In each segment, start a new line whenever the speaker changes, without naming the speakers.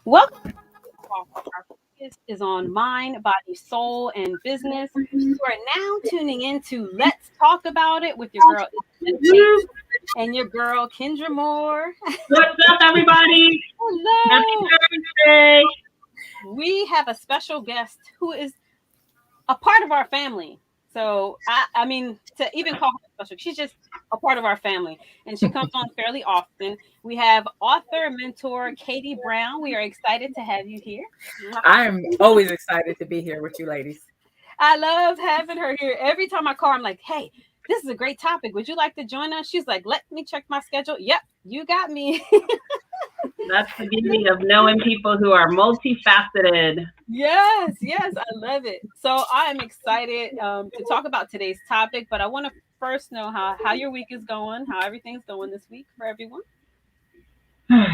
Welcome. Our focus is on mind, body, soul, and business. You are now tuning in to Let's Talk About It with your girl, Meditate,
Woo!
and your girl, Kendra Moore.
What's up, everybody? Happy
Hello.
Thursday.
We have a special guest who is a part of our family. So I mean, to even call her special, she's just a part of our family, and she comes on fairly often. We have author mentor Katie Brown. We are excited to have you here.
I'm always excited to be here with you ladies.
I love having her here. Every time I call, I'm like, "Hey, this is a great topic. Would you like to join us?" She's like, "Let me check my schedule." Yep, you got me.
That's the beauty of knowing people who are multifaceted.
Yes, I love it. So I am excited to talk about today's topic, but I want to first know how your week is going, how everything's going this week for everyone.
My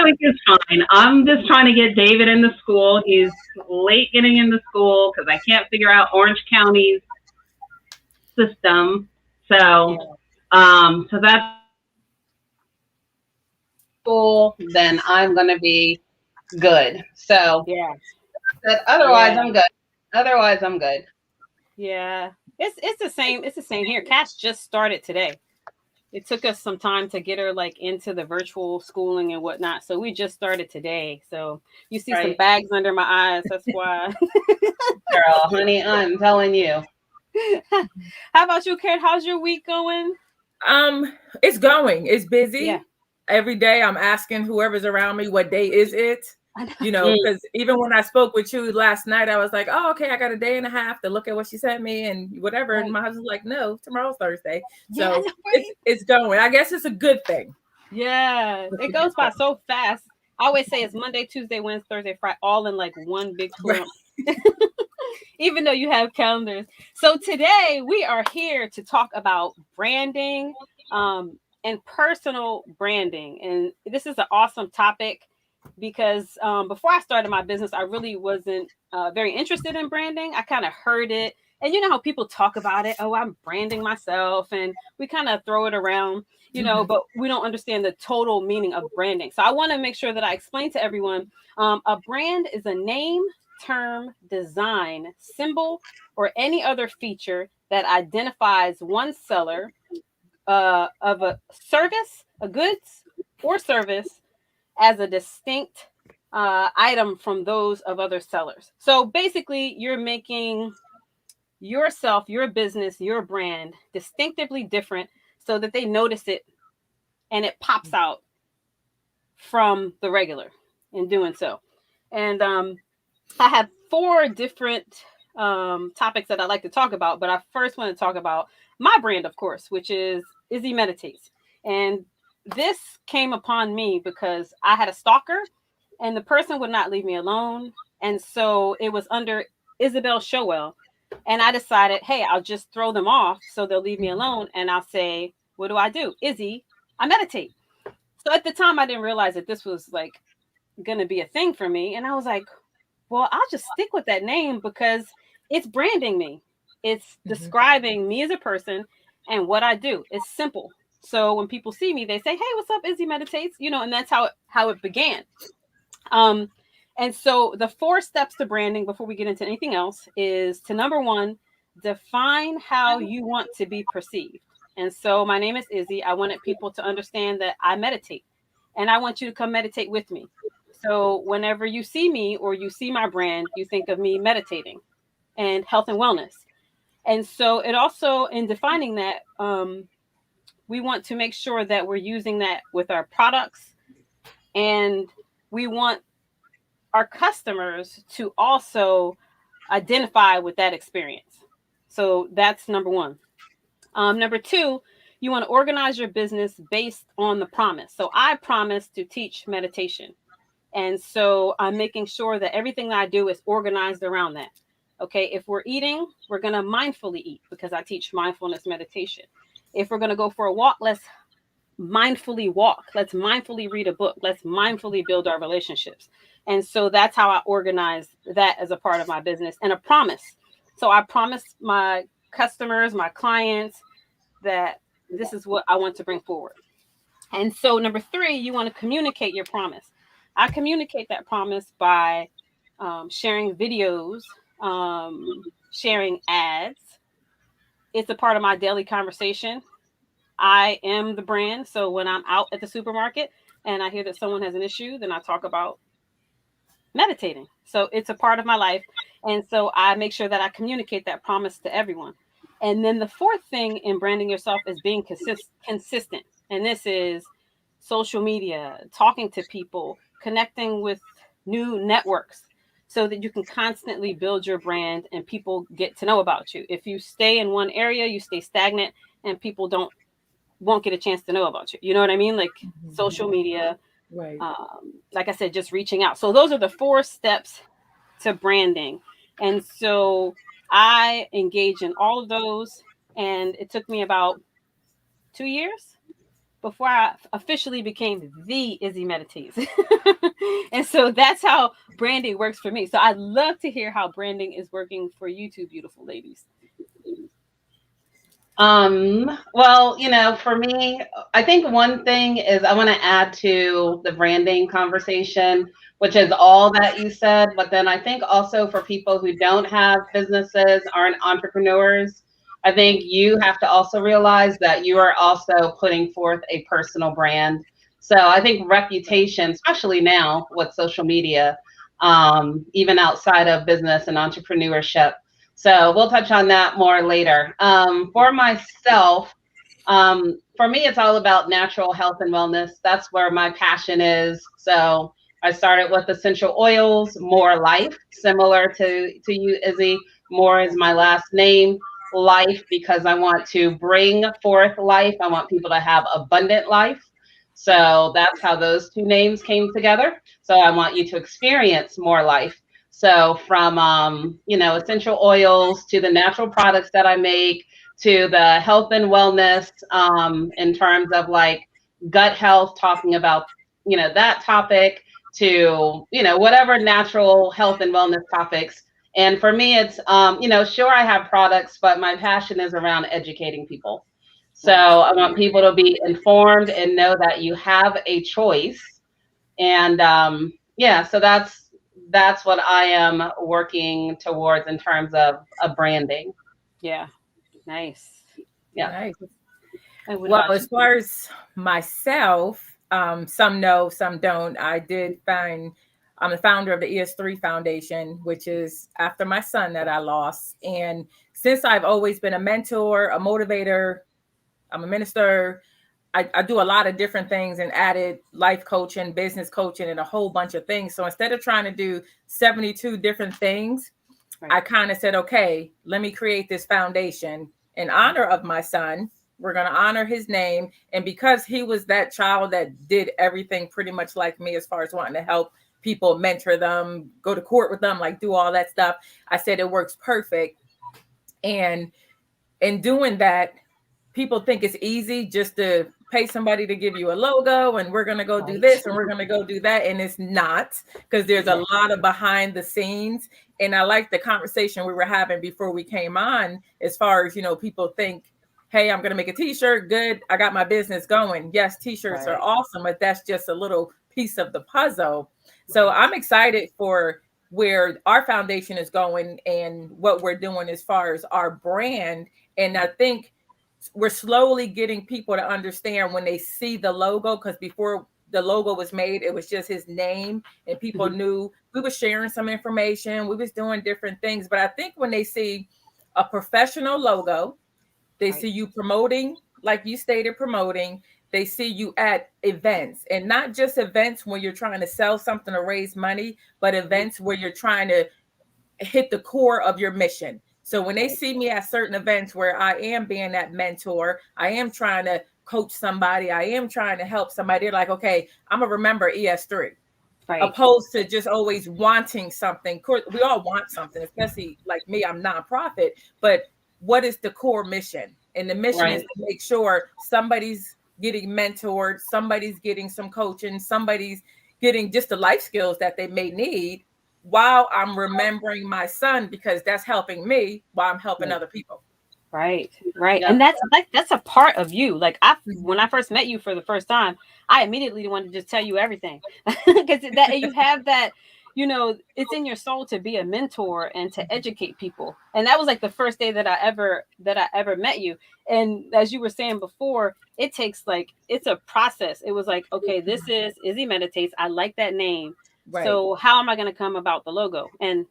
week is fine. I'm just trying to get David into school. He's late getting into school because I can't figure out Orange County's system. So that's school. Then I'm gonna be good. So
Yeah,
but otherwise,
yeah,
I'm good. Otherwise, I'm good.
yeah. It's the same. It's the same here. Cash just started today. It took us some time to get her like into the virtual schooling and whatnot. So we just started today. So you see some
Right,
bags under my eyes. That's why.
girl, honey. I'm telling you.
How about you, Karen? How's your week going?
It's going. It's
Yeah.
busy. Every day I'm asking whoever's around me what day is it? Because even when I spoke with you last night, I was like, oh, okay, I got a day and a half to look at what she sent me and whatever.
Right.
And my husband's like, no, tomorrow's Thursday.
Yeah,
So
right.
it's going. I guess it's a good thing.
Yeah, it goes by so fast. I always say it's Monday, Tuesday, Wednesday, Thursday, Friday, all in like one big clump. Even though you have calendars. So today we are here to talk about branding and personal branding. And this is an awesome topic because before I started my business, I really wasn't very interested in branding. I kind of heard it. And you know how people talk about it. Oh, I'm branding myself. And we kind of throw it around, but we don't understand the total meaning of branding. So I want to make sure that I explain to everyone a brand is a name, term, design, symbol, or any other feature that identifies one seller of a service, a goods, or service as a distinct item from those of other sellers. So basically, you're making yourself, your business, your brand distinctively different so that they notice it and it pops out from the regular in doing so. And I have four different topics that I'd like to talk about, but I first want to talk about my brand, of course, which is Izzy Meditates. And this came upon me because I had a stalker and the person would not leave me alone. And so it was under Isabel Showell. And I decided, hey, I'll just throw them off so they'll leave me alone. And I'll say, what do? Izzy, I meditate. So at the time, I didn't realize that this was like going to be a thing for me. And I was like, well, I'll just stick with that name because it's branding me. It's describing me as a person and what I do. It's simple. So when people see me, they say, "Hey, what's up, Izzy Meditates?" And that's how it began. Um, and so the four steps to branding before we get into anything else is to number one, define how you want to be perceived. And so my name is Izzy. I wanted people to understand that I meditate, and I want you to come meditate with me. So whenever you see me or you see my brand, you think of me meditating and health and wellness. And so it also, in defining that, we want to make sure that we're using that with our products. And we want our customers to also identify with that experience. So that's number one. Number two, you want to organize your business based on the promise. So I promise to teach meditation. And so I'm making sure that everything that I do is organized around that. Okay, if we're eating, we're going to mindfully eat because I teach mindfulness meditation. If we're going to go for a walk, let's mindfully walk. Let's mindfully read a book. Let's mindfully build our relationships. And so that's how I organize that as a part of my business and a promise. So I promise my customers, my clients, that this is what I want to bring forward. And so number 3, you want to communicate your promise. I communicate that promise by sharing videos, sharing ads. It's a part of my daily conversation. I am the brand. So when I'm out at the supermarket and I hear that someone has an issue, then I talk about meditating. So it's a part of my life. And so I make sure that I communicate that promise to everyone. And then the 4th thing in branding yourself is being consistent. And this is social media, talking to people, connecting with new networks so that you can constantly build your brand and people get to know about you. If you stay in one area, you stay stagnant and people won't get a chance to know about you. You know what I mean? Like social media,
Right.
like I said, just reaching out. So those are the 4 steps to branding. And so I engage in all of those. And it took me about 2 years before I officially became the Izzy Meditates. And so that's how branding works for me. So I'd love to hear how branding is working for you two beautiful ladies.
Well, for me, I think one thing is I want to add to the branding conversation, which is all that you said. But then I think also for people who don't have businesses, aren't entrepreneurs, I think you have to also realize that you are also putting forth a personal brand. So I think reputation, especially now with social media, even outside of business and entrepreneurship. So we'll touch on that more later. For myself, for me, it's all about natural health and wellness. That's where my passion is. So I started with essential oils, More Life, similar to you, Izzy. More is my last name. Life, because I want to bring forth life. I want people to have abundant life. So that's how those 2 names came together. So I want you to experience more life. So from, essential oils to the natural products that I make, to the health and wellness, in terms of like gut health, talking about, that topic, to, whatever natural health and wellness topics. And for me, it's, sure, I have products, but my passion is around educating people. So I want people to be informed and know that you have a choice. And so that's what I am working towards in terms of branding.
Yeah. Nice.
Yeah.
Nice.
Well,
as far as myself, some know, some don't. I'm the founder of the ES3 Foundation, which is after my son that I lost. And since I've always been a mentor, a motivator, I'm a minister, I do a lot of different things and added life coaching, business coaching, and a whole bunch of things. So instead of trying to do 72 different things, right, I kind of said, okay, let me create this foundation in honor of my son. We're going to honor his name. And because he was that child that did everything pretty much like me, as far as wanting to help people, mentor them, go to court with them, like do all that stuff, I said it works perfect. And in doing that, people think it's easy just to pay somebody to give you a logo and we're going to go do this and we're going to go do that. And it's not, because there's a lot of behind the scenes. And I like the conversation we were having before we came on, as far as, people think, hey, I'm going to make a t-shirt. Good. I got my business going. Yes, t-shirts are awesome, but that's just a little piece of the puzzle. So I'm excited for where our foundation is going and what we're doing as far as our brand. And I think we're slowly getting people to understand when they see the logo, because before the logo was made, it was just his name and people knew we were sharing some information. We was doing different things. But I think when they see a professional logo, they see you promoting, like you stated, promoting. They see you at events, and not just events when you're trying to sell something or raise money, but events where you're trying to hit the core of your mission. So when they see me at certain events where I am being that mentor, I am trying to coach somebody, I am trying to help somebody, they're like, okay, I'm going to remember ES3. Right. Opposed to just always wanting something. We all want something, especially like me, I'm nonprofit, but what is the core mission? And the mission is to make sure somebody's getting mentored, somebody's getting some coaching, somebody's getting just the life skills that they may need, while I'm remembering my son, because that's helping me while I'm helping other people.
Right, right.
Yeah.
And that's like that's a part of you. Like when I first met you for the first time, I immediately wanted to just tell you everything. Because that you have that, it's in your soul to be a mentor and to educate people. And that was like the first day that I ever met you. And as you were saying before, it takes like it's a process. It was like, okay, this is Izzy Meditates. I like that name.
Right.
So how am I going to come about the logo? And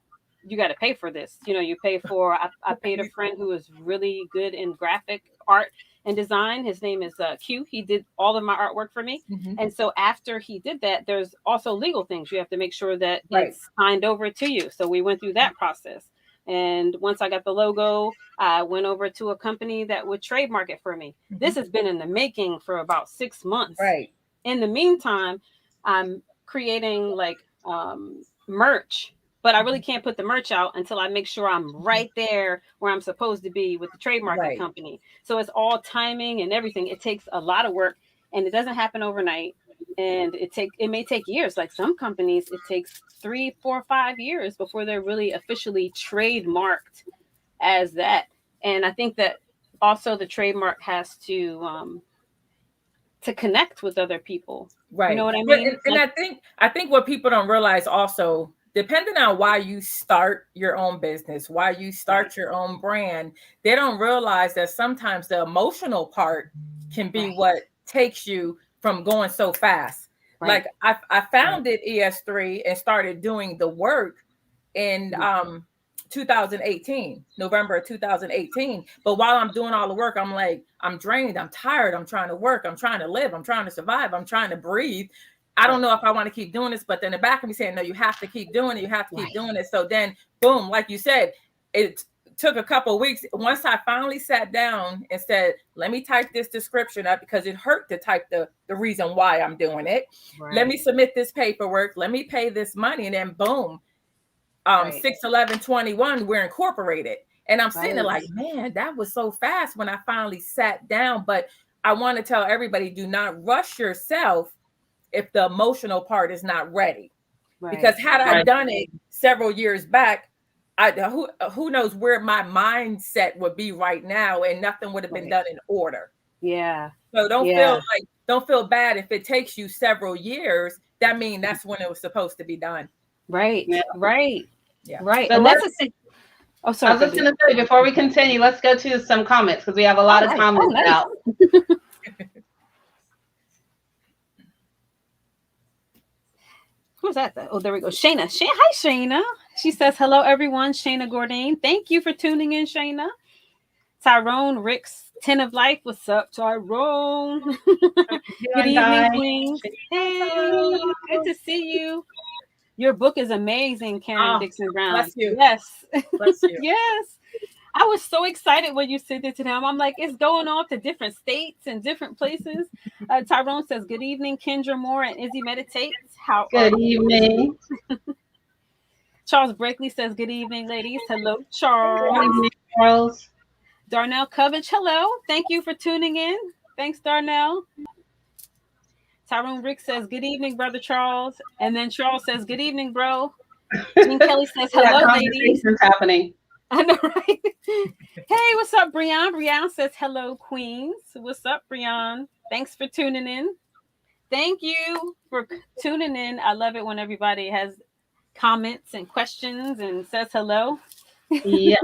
you got to pay for this. You pay for, I paid a friend who is really good in graphic art and design. His name is Q. He did all of my artwork for me.
Mhm.
And so after he did that, there's also legal things. You have to make sure that
Right.
it's signed over to you. So we went through that process. And once I got the logo, I went over to a company that would trademark it for me. This has been in the making for about 6 months.
Right.
In the meantime, I'm creating like merch, but I really can't put the merch out until I make sure I'm right there where I'm supposed to be with the trademarking
Right.
company. So it's all timing and everything. It takes a lot of work, and it doesn't happen overnight. And it may take years. Like some companies, it takes 3, 4, 5 years before they're really officially trademarked as that. And I think that also the trademark has to connect with other people.
Right.
You know what I
But-
mean?
and
Like,
I think what people don't realize also, depending on why you start your own business, why you start your own brand, they don't realize that sometimes the emotional part can be
Right.
what takes you from going so fast.
Right.
Like I founded ES3 and started doing the work in 2018, November of 2018. But while I'm doing all the work, I'm like, I'm drained, I'm tired, I'm trying to work, I'm trying to live, I'm trying to survive, I'm trying to breathe. I don't know if I want to keep doing this, but then the back of me saying, no, you have to keep doing it, you have to keep doing it. So then, boom, like you said, it took a couple of weeks. Once I finally sat down and said, let me type this description up, because it hurt to type the reason why I'm doing it.
Right.
Let me submit this paperwork, let me pay this money, and then boom, 6/11/21, we're incorporated. And I'm sitting there like, man, that was so fast when I finally sat down. But I want to tell everybody, do not rush yourself if the emotional part is not ready.
Right.
Because had I done it several years back, who knows where my mindset would be right now, and nothing would have been done in order.
Yeah.
So don't feel bad if it takes you several years. That means that's when it was supposed to be done.
Right.
Yeah.
Right.
Yeah.
Right.
So
and that's sorry.
I was just going to say, before we continue, let's go to some comments, because we have a lot of comments out.
Who's that? Oh, there we go. Shayna. Hi, Shayna. She says, hello, everyone. Shayna Gourdin. Thank you for tuning in, Shayna. Tyrone Ricks, 10 of Life. What's up, Tyrone? Good evening, Queens. Hey, good to see you. Your book is amazing, Karen Dixon Brown.
Bless you.
Yes.
Bless you.
Yes. I was so excited when you sent it to them. I'm like, it's going off to different states and different places. Tyrone says, good evening, Kendra Moore and Izzy Meditates.
Good evening.
Charles Brakely says, good evening, ladies. Hello, Charles.
Good evening, Charles.
Darnell Covich, hello. Thank you for tuning in. Thanks, Darnell. Tyrone Rick says, good evening, Brother Charles. And then Charles says, good evening, bro. Jean Kelly says, hello, ladies.
Happening.
I know, right? Hey, what's up, Brian? Brian says, hello, Queens. What's up, Brian? Thanks for tuning in. Thank you for tuning in. I love it when everybody has comments and questions and says hello.
Yes.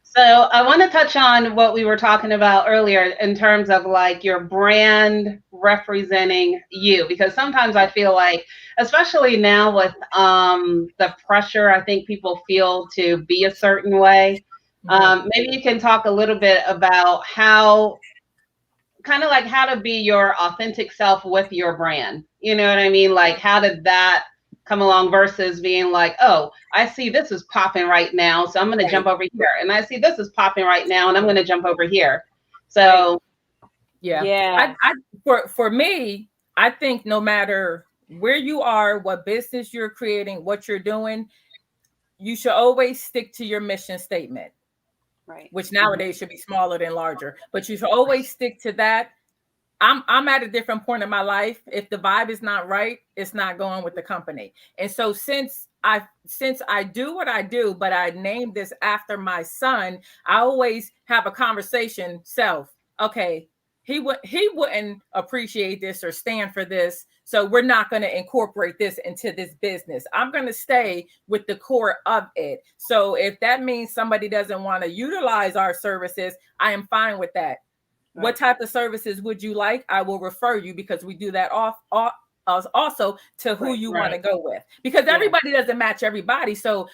So I want to touch on what we were talking about earlier in terms of like your brand representing you, because sometimes I feel like, especially now with the pressure I think people feel to be a certain way, maybe you can talk a little bit about how to be your authentic self with your brand. You know what I mean? Like, how did that come along versus being like, oh, I see this is popping right now, so I'm going to jump over here. And I see this is popping right now, and I'm going to jump over here. So,
yeah. For me, I think no matter where you are, what business you're creating, what you're doing, you should always stick to your mission statement. Right. Which nowadays should be smaller than larger, but you should always stick to that. I'm at a different point in my life. If the vibe is not right, it's not going with the company. And so since since I do what I do, but I named this after my son, I always have a conversation okay, he wouldn't appreciate this or stand for this, so we're not going to incorporate this into this business. I'm going to stay with the core of it. So if that means somebody doesn't want to utilize our services, I am fine with that. Right. What type of services would you like? I will refer you, because we do that also to who you want to go with, because everybody doesn't match everybody. So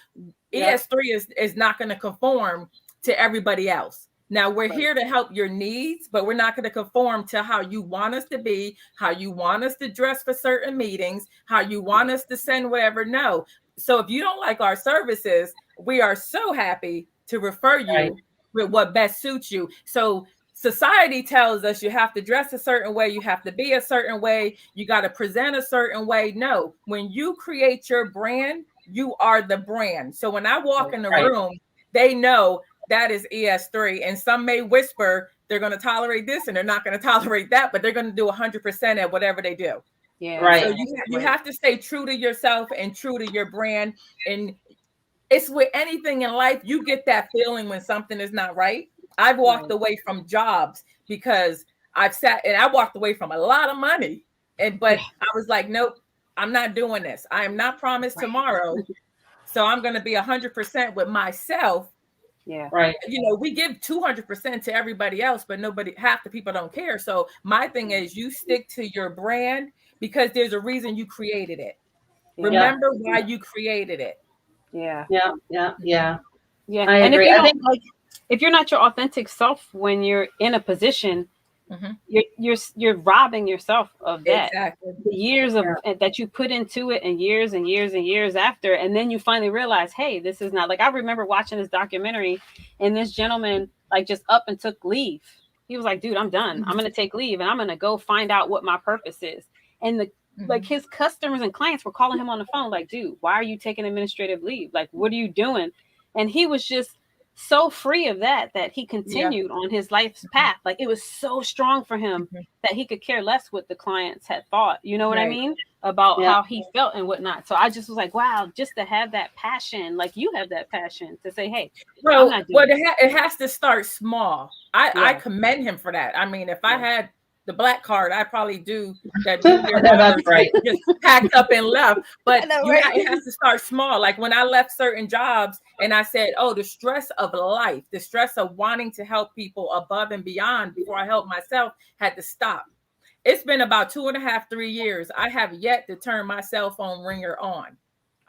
ES3 is not going to conform to everybody else. Now, we're here to help your needs, but we're not going to conform to how you want us to be, how you want us to dress for certain meetings, how you want us to send whatever. No. So if you don't like our services, we are so happy to refer you with what best suits you. So society tells us you have to dress a certain way, you have to be a certain way, you got to present a certain way. No, when you create your brand, you are the brand. So when I walk in the room, they know that is ES3, and some may whisper they're going to tolerate this and they're not going to tolerate that, but they're going to do 100% at whatever they do.
Yeah.
Right. So you have to stay true to yourself and true to your brand. And it's with anything in life, you get that feeling when something is not right. I've walked away from jobs because I've sat, and I walked away from a lot of money, but I was like, nope, I'm not doing this. I am not promised tomorrow. So I'm going to be 100% with myself.
Yeah.
Right.
You know, we give 200% to everybody else, but half the people don't care. So my thing is, you stick to your brand because there's a reason you created it. Yeah. Remember why you created it.
Yeah.
Yeah.
And if you're not your authentic self when you're in a position, you're robbing yourself of that.
Exactly.
The years of that you put into it, and years and years and years after, and then you finally realize, hey, this is not like. I remember watching this documentary, and this gentleman like just up and took leave. He was like, dude, I'm done. I'm gonna take leave, and I'm gonna go find out what my purpose is. And like his customers and clients were calling him on the phone, like, dude, why are you taking administrative leave? Like, what are you doing? And he was just so free of that he continued on his life's path. Like, it was so strong for him that he could care less what the clients had thought, you know what I mean, about how he felt and whatnot. So I just was like, wow, just to have that passion, like you have that passion to say, hey, I'm not doing
it has to start small. I commend him for that. I mean, if I had the black card, I probably do that.
That's right.
Just packed up and left. But it has to start small. Like when I left certain jobs and I said, oh, the stress of life, the stress of wanting to help people above and beyond before I help myself had to stop. It's been about 2.5, 3 years. I have yet to turn my cell phone ringer on.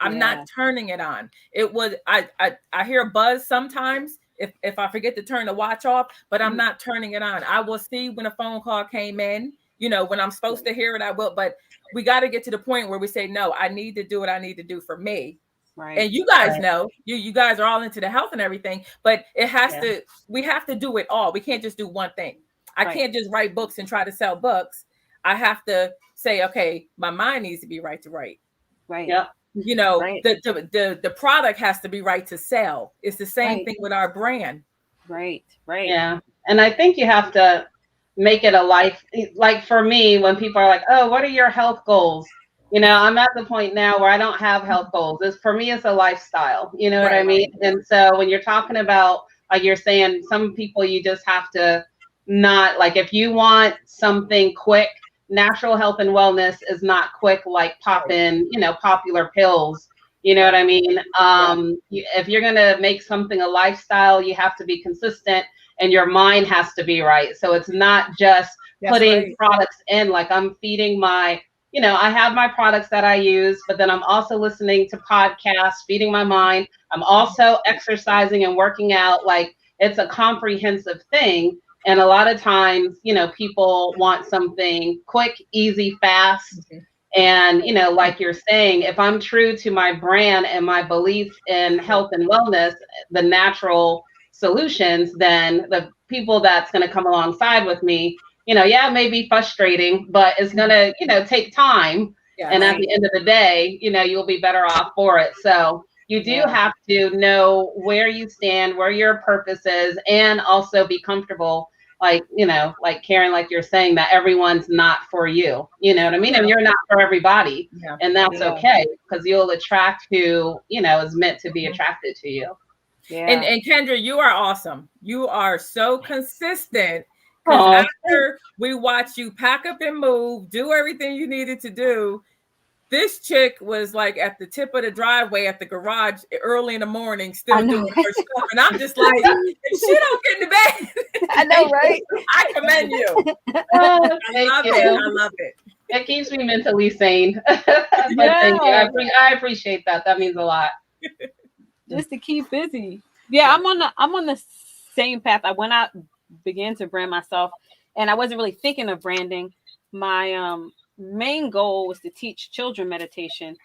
I'm not turning it on. It was, I hear a buzz sometimes if I forget to turn the watch off, but I'm not turning it on. I will see when a phone call came in, you know, when I'm supposed to hear it, I will, but we got to get to the point where we say, no, I need to do what I need to do for me.
Right.
And you guys know, you guys are all into the health and everything, but it has to, we have to do it all. We can't just do one thing. I can't just write books and try to sell books. I have to say, okay, my mind needs to be right to write.
Right.
Yeah.
You know, the product has to be right to sell. It's the same thing with our brand.
Right.
Yeah. And I think you have to make it a life. Like for me, when people are like, oh, what are your health goals? You know, I'm at the point now where I don't have health goals. For me, it's a lifestyle. You know what I mean? And so when you're talking about, like you're saying, some people you just have to not, like if you want something quick, natural health and wellness is not quick, like popping, you know, popular pills. You know what I mean? If you're going to make something a lifestyle, you have to be consistent and your mind has to be right. So it's not just putting products in, like I'm feeding my, you know, I have my products that I use, but then I'm also listening to podcasts, feeding my mind. I'm also exercising and working out. Like it's a comprehensive thing. And a lot of times, you know, people want something quick, easy, fast. And, you know, like you're saying, if I'm true to my brand and my belief in health and wellness, the natural solutions, then the people that's going to come alongside with me, you know, it may be frustrating, but it's going to, you know, take time. And at the end of the day, you know, you'll be better off for it. So you do have to know where you stand, where your purpose is, and also be comfortable like, like Karen, like you're saying, that everyone's not for you. You know what I mean? And
Yeah.
you're not for everybody.
Yeah.
And that's
Yeah.
okay, because you'll attract who, is meant to be attracted to you.
Yeah.
And Kendra, you are awesome. You are so consistent.
Aw.
Because after we watch you pack up and move, do everything you needed to do, this chick was like at the tip of the driveway at the garage early in the morning, still
I know,
doing
right?
her stuff. And I'm just like, if she don't get in the bed,
I know, right?
I commend you.
Oh,
I
thank
love
you.
it. I love it.
It keeps me mentally sane. But
Yeah.
thank you. I appreciate that. That means a lot.
Just to keep busy. Yeah, I'm on the same path. When I began to brand myself, and I wasn't really thinking of branding, my main goal was to teach children meditation.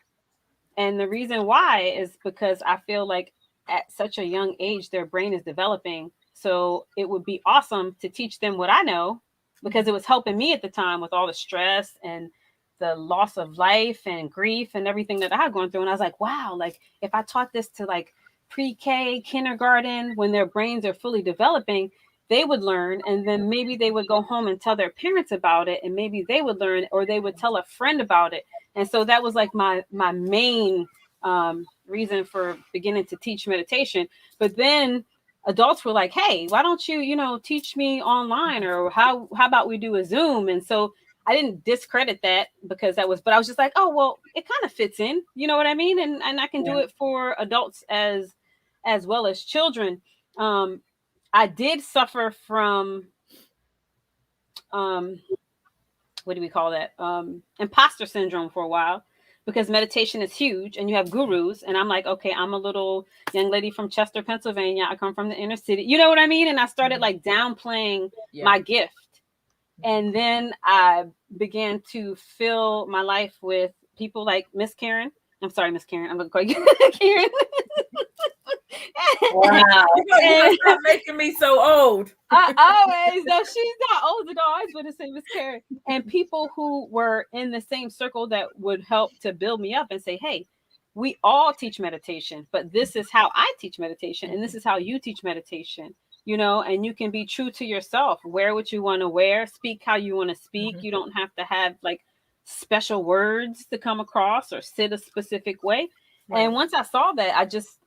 And the reason why is because I feel like at such a young age their brain is developing. So it would be awesome to teach them what I know, because it was helping me at the time with all the stress and the loss of life and grief and everything that I had gone through. And I was like, wow, like if I taught this to like pre-K, kindergarten, when their brains are fully developing, they would learn, and then maybe they would go home and tell their parents about it, and maybe they would learn, or they would tell a friend about it. And so that was like my main reason for beginning to teach meditation. But then adults were like, hey, why don't you teach me online, or how about we do a Zoom? And so I didn't discredit that, because but I was just like, oh, well, it kind of fits in, you know what I mean? And I can do it for adults as well as children. I did suffer from, what do we call that? Imposter syndrome for a while, because meditation is huge and you have gurus. And I'm like, okay, I'm a little young lady from Chester, Pennsylvania. I come from the inner city. You know what I mean? And I started like downplaying my gift. And then I began to fill my life with people like Miss Karen. I'm sorry, Miss Karen. I'm going to call you Karen.
Wow.
You're not making me so old.
I always, no, she's not old at all. I always want to say Miss Karen. And people who were in the same circle that would help to build me up and say, hey, we all teach meditation, but this is how I teach meditation, and this is how you teach meditation. And you can be true to yourself. Wear what you want to wear, speak how you want to speak. You don't have to have like special words to come across or sit a specific way. Right. And once I saw that, I just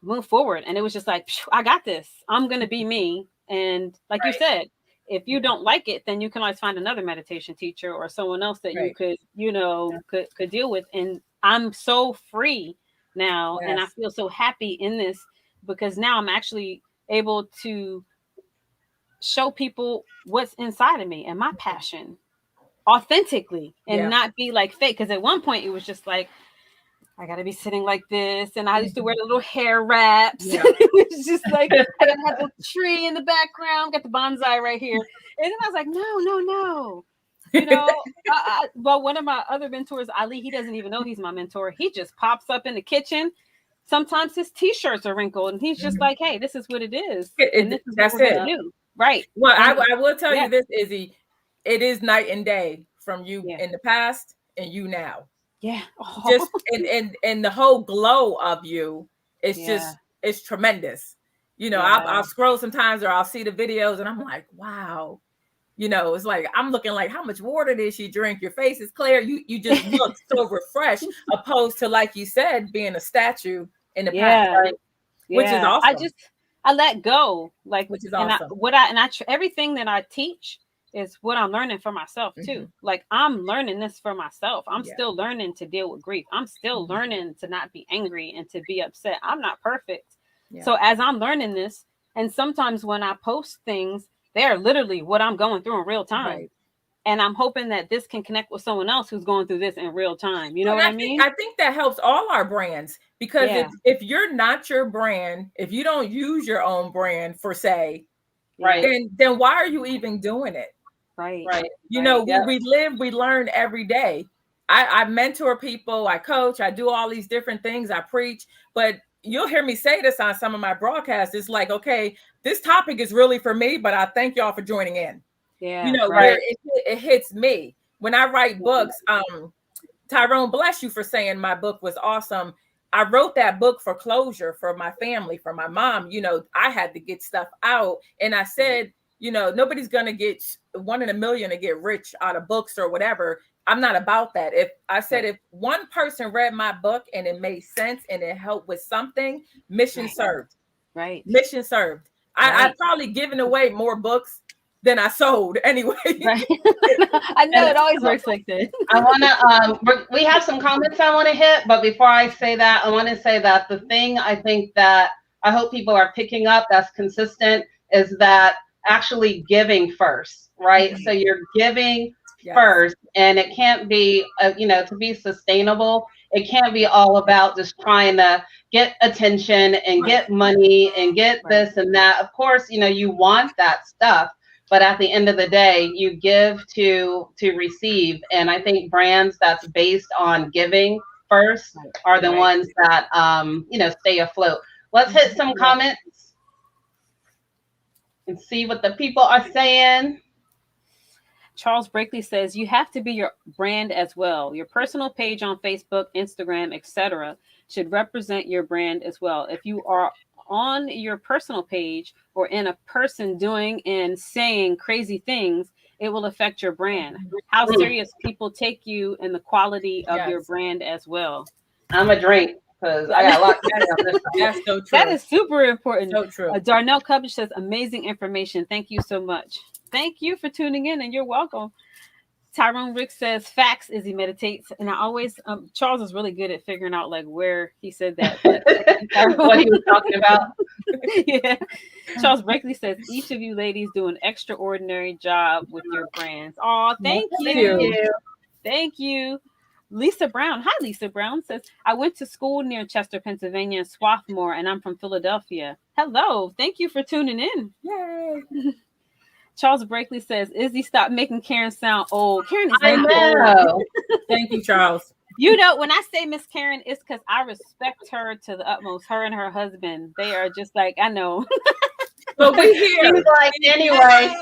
moved forward, and it was just like, I got this. I'm going to be me. And like you said, if you don't like it, then you can always find another meditation teacher or someone else that you could, could deal with. And I'm so free now. Yes. And I feel so happy in this, because now I'm actually able to show people what's inside of me and my passion authentically, and not be like fake. Because at one point it was just like, I gotta be sitting like this, and I used to wear the little hair wraps. Yeah. It was just like, I gotta have the tree in the background, got the bonsai right here, and then I was like, no. But one of my other mentors, Ali, he doesn't even know he's my mentor. He just pops up in the kitchen. Sometimes his t-shirts are wrinkled, and he's just like, hey, this is what it is. And this is
that's
what we're gonna do. Right.
Well, I will tell you this, Izzy, it is night and day from you in the past and you now.
Yeah.
Just and the whole glow of you, it's just, it's tremendous. I'll scroll sometimes, or I'll see the videos and I'm like, wow. It's like, I'm looking like, how much water did she drink? Your face is clear. You just look so refreshed, opposed to, like you said, being a statue in the past, right? Which is awesome.
I let go,
which is awesome.
Everything that I teach is what I'm learning for myself too. Mm-hmm. Like, I'm learning this for myself. I'm still learning to deal with grief. I'm still learning to not be angry and to be upset. I'm not perfect. Yeah. So as I'm learning this, and sometimes when I post things, they are literally what I'm going through in real time. Right. And I'm hoping that this can connect with someone else who's going through this in real time. You know what I mean?
I think that helps all our brands, because if you're not your brand, if you don't use your own brand for say, then why are you even doing it?
Right.
We live, we learn every day. I mentor people, I coach, I do all these different things, I preach, but you'll hear me say this on some of my broadcasts. It's like, okay, this topic is really for me, but I thank y'all for joining in.
Yeah.
Where it hits me. When I write books, Tyrone, bless you for saying my book was awesome. I wrote that book for closure for my family, for my mom. I had to get stuff out. And I said, nobody's going to get 1 in a million to get rich out of books or whatever. I'm not about that. If one person read my book and it made sense and it helped with something, mission served.
Right.
Mission served. I've probably given away more books than I sold anyway.
Right. I know it always works like that.
I want to, we have some comments I want to hit, but before I say that, I want to say that the thing I think that I hope people are picking up that's consistent is that actually giving first, right? So you're giving first, and it can't be, to be sustainable, it can't be all about just trying to get attention and get money and get this and that. Of course, you want that stuff, but at the end of the day, you give to receive. And I think brands that's based on giving first are the ones that, stay afloat. Let's hit some comments and see what the people are saying.
Charles Brakely says, you have to be your brand as well. Your personal page on Facebook, Instagram, etc. should represent your brand as well. If you are on your personal page or in a person doing and saying crazy things, it will affect your brand. How serious people take you and the quality of your brand as well.
I'm a drink because I got a lot to say on this.
That's so true.
That is super important.
So true.
Darnell Cubbage says, amazing information. Thank you so much. Thank you for tuning in, and you're welcome. Tyrone Rick says, facts as he meditates. And I always, Charles is really good at figuring out like where he said that.
What he was talking about.
Yeah. Charles Brakely says, each of you ladies do an extraordinary job with your brands. Oh, thank you. Thank you. Lisa Brown. Hi, Lisa Brown says, I went to school near Chester, Pennsylvania in Swarthmore, and I'm from Philadelphia. Hello. Thank you for tuning in.
Yay.
Charles Brakely says, Izzy, stop making Karen sound old. Karen is
I know.
Thank you, Charles.
When I say Miss Karen, it's because I respect her to the utmost. Her and her husband, they are just like, I know.
But we here.
He's like, anyway.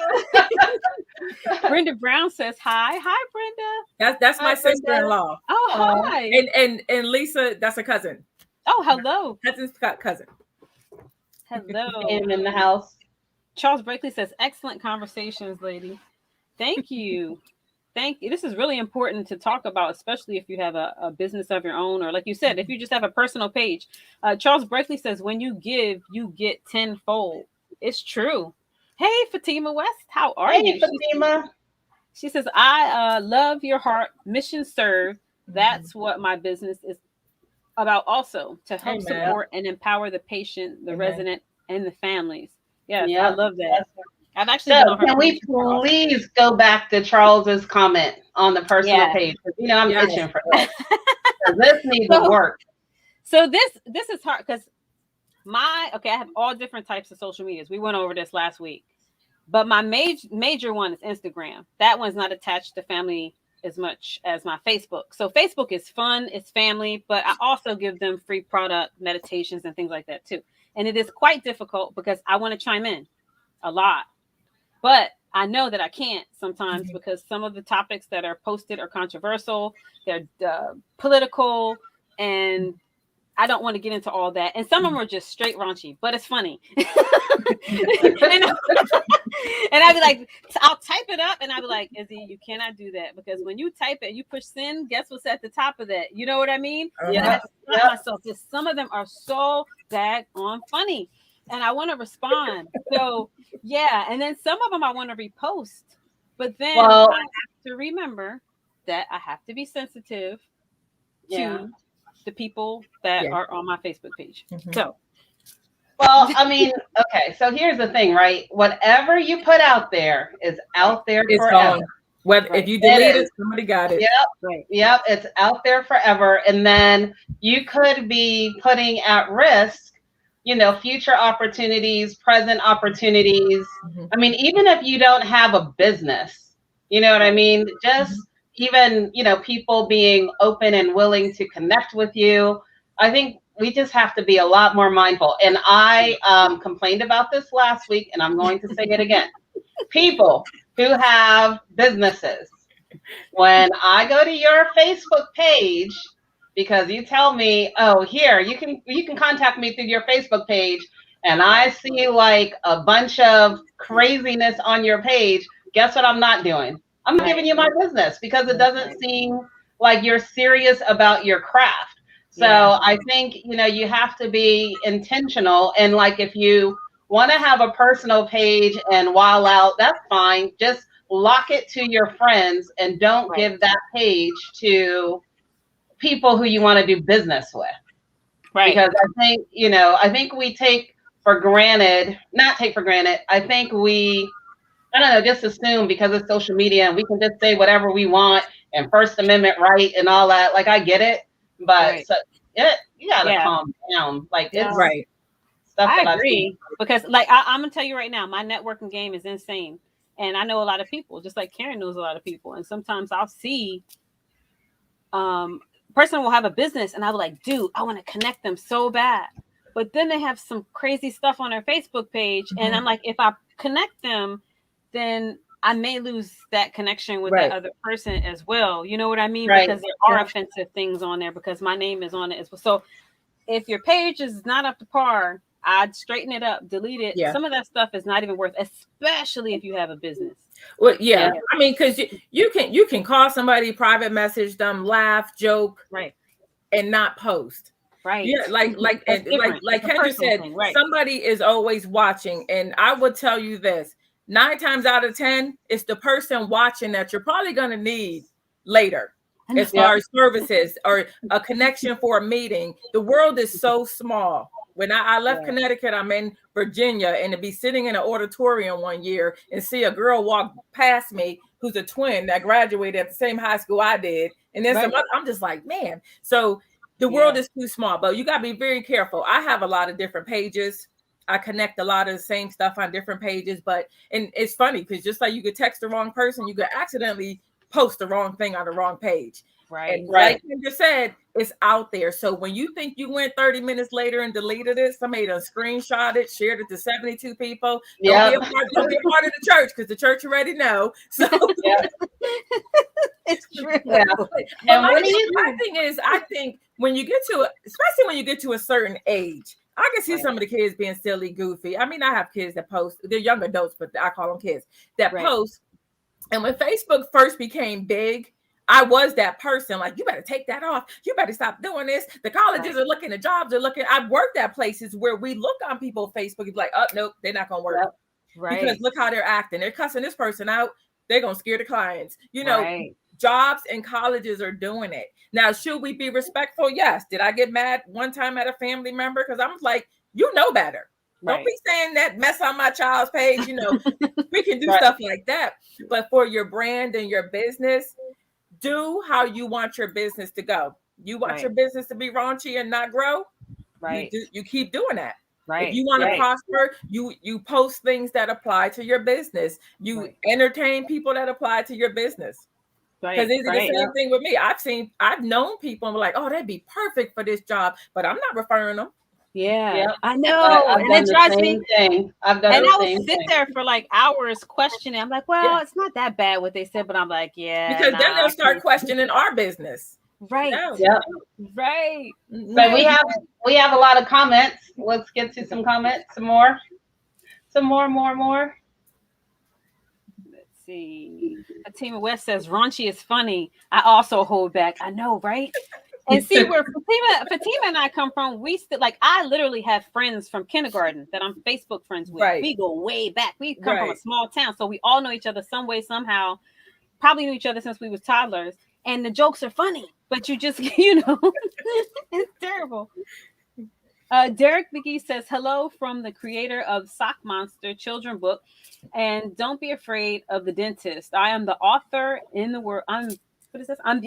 Brenda Brown says, hi. Hi, Brenda.
That's my sister-in-law.
Oh, hi.
And Lisa, that's a cousin.
Oh, hello.
Cousin's cousin.
Hello.
I'm in the house.
Charles Brakely says, excellent conversations, lady. Thank you. Thank you. This is really important to talk about, especially if you have a business of your own, or like you said, if you just have a personal page. Charles Brakely says, when you give, you get tenfold. It's true. Hey, Fatima West, how are you?
Hey, Fatima.
She says, I love your heart, mission serve. That's what my business is about also, to help support and empower the patient, the resident, and the families. Yes, I love that. I've actually been on her
can we please go back to Charles's comment on the personal page? I'm itching for this. This needs to work.
So this is hard because I have all different types of social medias. We went over this last week, but my major one is Instagram. That one's not attached to family as much as my Facebook. So Facebook is fun, it's family, but I also give them free product meditations and things like that too. And it is quite difficult because I want to chime in a lot, but I know that I can't sometimes because some of the topics that are posted are controversial, they're political, and I don't want to get into all that. And some of them are just straight raunchy, but it's funny. And I'd be like, I'll type it up and I'd be like, Izzy, you cannot do that because when you type it, you push send, guess what's at the top of that? You know what I mean?
Yeah.
Myself, just some of them are so daggone funny and I want to respond. So yeah. And then some of them I want to repost, but then I have to remember that I have to be sensitive to the people that are on my Facebook page. So,
well, I mean, okay. So here's the thing, right? Whatever you put out there is out there forever.
Whether if you delete it, somebody got it.
Yep. Right. Yep. It's out there forever. And then you could be putting at risk, future opportunities, present opportunities. I mean, even if you don't have a business, you know what I mean? Just even, people being open and willing to connect with you. I think we just have to be a lot more mindful. And I complained about this last week, and I'm going to say it again. People who have businesses, when I go to your Facebook page, because you tell me, oh, here, you can contact me through your Facebook page, and I see like a bunch of craziness on your page, guess what I'm not doing? I'm not giving you my business because it doesn't seem like you're serious about your craft. So I think, you have to be intentional. And like, if you want to have a personal page and while out, that's fine. Just lock it to your friends and don't give that page to people who you want to do business with.
Right.
Because I think we take for granted, not take for granted. I think I don't know, just assume because it's social media and we can just say whatever we want and First Amendment right and all that. Like, I get it, but you gotta calm down. Like, it's stuff that
I agree because, like, I'm gonna tell you right now, my networking game is insane, and I know a lot of people, just like Karen knows a lot of people, and sometimes I'll see, person will have a business, and I'll be like, dude, I want to connect them so bad, but then they have some crazy stuff on their Facebook page, and I'm like, if I connect them, then I may lose that connection with that other person as well. You know what I mean? Because there are offensive things on there because my name is on it as well. So if your page is not up to par, I'd straighten it up, delete it. Some of that stuff is not even worth, especially if you have a business.
Well, I mean, because you can call somebody, private message them, laugh, joke, and not post. Yeah, like Kendra said, somebody is always watching, and I would tell you this: 9 times out of 10, it's the person watching that you're probably going to need later, as far as services or a connection for a meeting. The world is so small. When I left Connecticut, I'm in Virginia, and to be sitting in an auditorium one year and see a girl walk past me who's a twin that graduated at the same high school I did, and then some other, I'm just like, man. So the world is too small, but you got to be very careful. I have a lot of different pages. I connect a lot of the same stuff on different pages, and it's funny because just like you could text the wrong person, you could accidentally post the wrong thing on the wrong page. And like you said, it's out there. So when you think you went 30 minutes later and deleted it, somebody done screenshot it, shared it to 72 people. Don't be a part of the church because the church already know. So
it's true.
And my thing is, I think when you get to, especially when you get to a certain age, I can see some of the kids being silly, goofy. I mean, I have kids that post, they're young adults, but I call them kids that post. And when Facebook first became big, I was that person, like, you better take that off. You better stop doing this. The colleges are looking, the jobs are looking. I've worked at places where we look on people's Facebook and be like, oh, nope, they're not going to work. Because look how they're acting. They're cussing this person out. They're going to scare the clients. Jobs and colleges are doing it. Now, should we be respectful? Yes. Did I get mad one time at a family member? Because I'm like, you know better. Don't be saying that mess on my child's page. We can do stuff like that. But for your brand and your business, do how you want your business to go. You want your business to be raunchy and not grow? You keep doing that. If you want to prosper, you post things that apply to your business. You entertain people that apply to your business. Because it's the same thing with me. I've known people and be like, oh, they'd be perfect for this job, but I'm not referring them.
I know. And it drives me.
I've done
and
the
I would
same
sit there for like hours questioning. I'm like, well, it's not that bad what they said, but I'm like,
because then they'll start questioning our business.
But
we have a lot of comments. Let's get to some comments. Some more.
Let's see. Fatima West says raunchy is funny. I also hold back. I know, right? And see where Fatima and I come from. We still, like, I literally have friends from kindergarten that I'm Facebook friends with. We go way back. We come from a small town, so we all know each other some way, somehow. Probably knew each other since we was toddlers. And the jokes are funny, but you just, it's terrible. Derek McGee says, hello from the creator of Sock Monster children book. And don't be afraid of the dentist. I am the author in the world. I'm the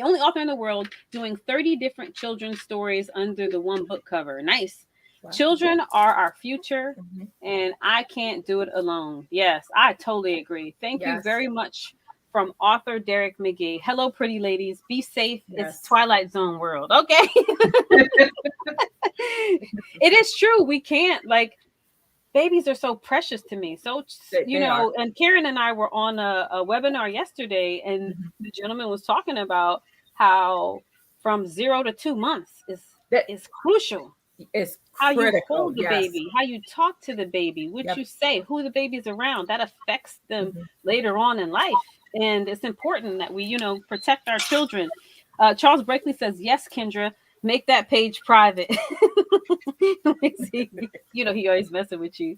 only author in the world doing 30 different children's stories under the one book cover. Nice. Wow. Children are our future, and I can't do it alone. Yes, I totally agree. Thank you very much. From author Derek McGee. Hello, pretty ladies. Be safe. It's Twilight Zone world. Okay. It is true. We can't, like, babies are so precious to me. So, and Karen and I were on a webinar yesterday, and the gentleman was talking about how from 0 to 2 months is crucial.
is
how
critical.
you hold the
Yes.
baby, how you talk to the baby, what
Yep.
you say, who the baby's around, that affects them
Mhm.
later on in life. And it's important that we, protect our children. Charles Blakely says, yes, Kendra, make that page private. He always messing with you.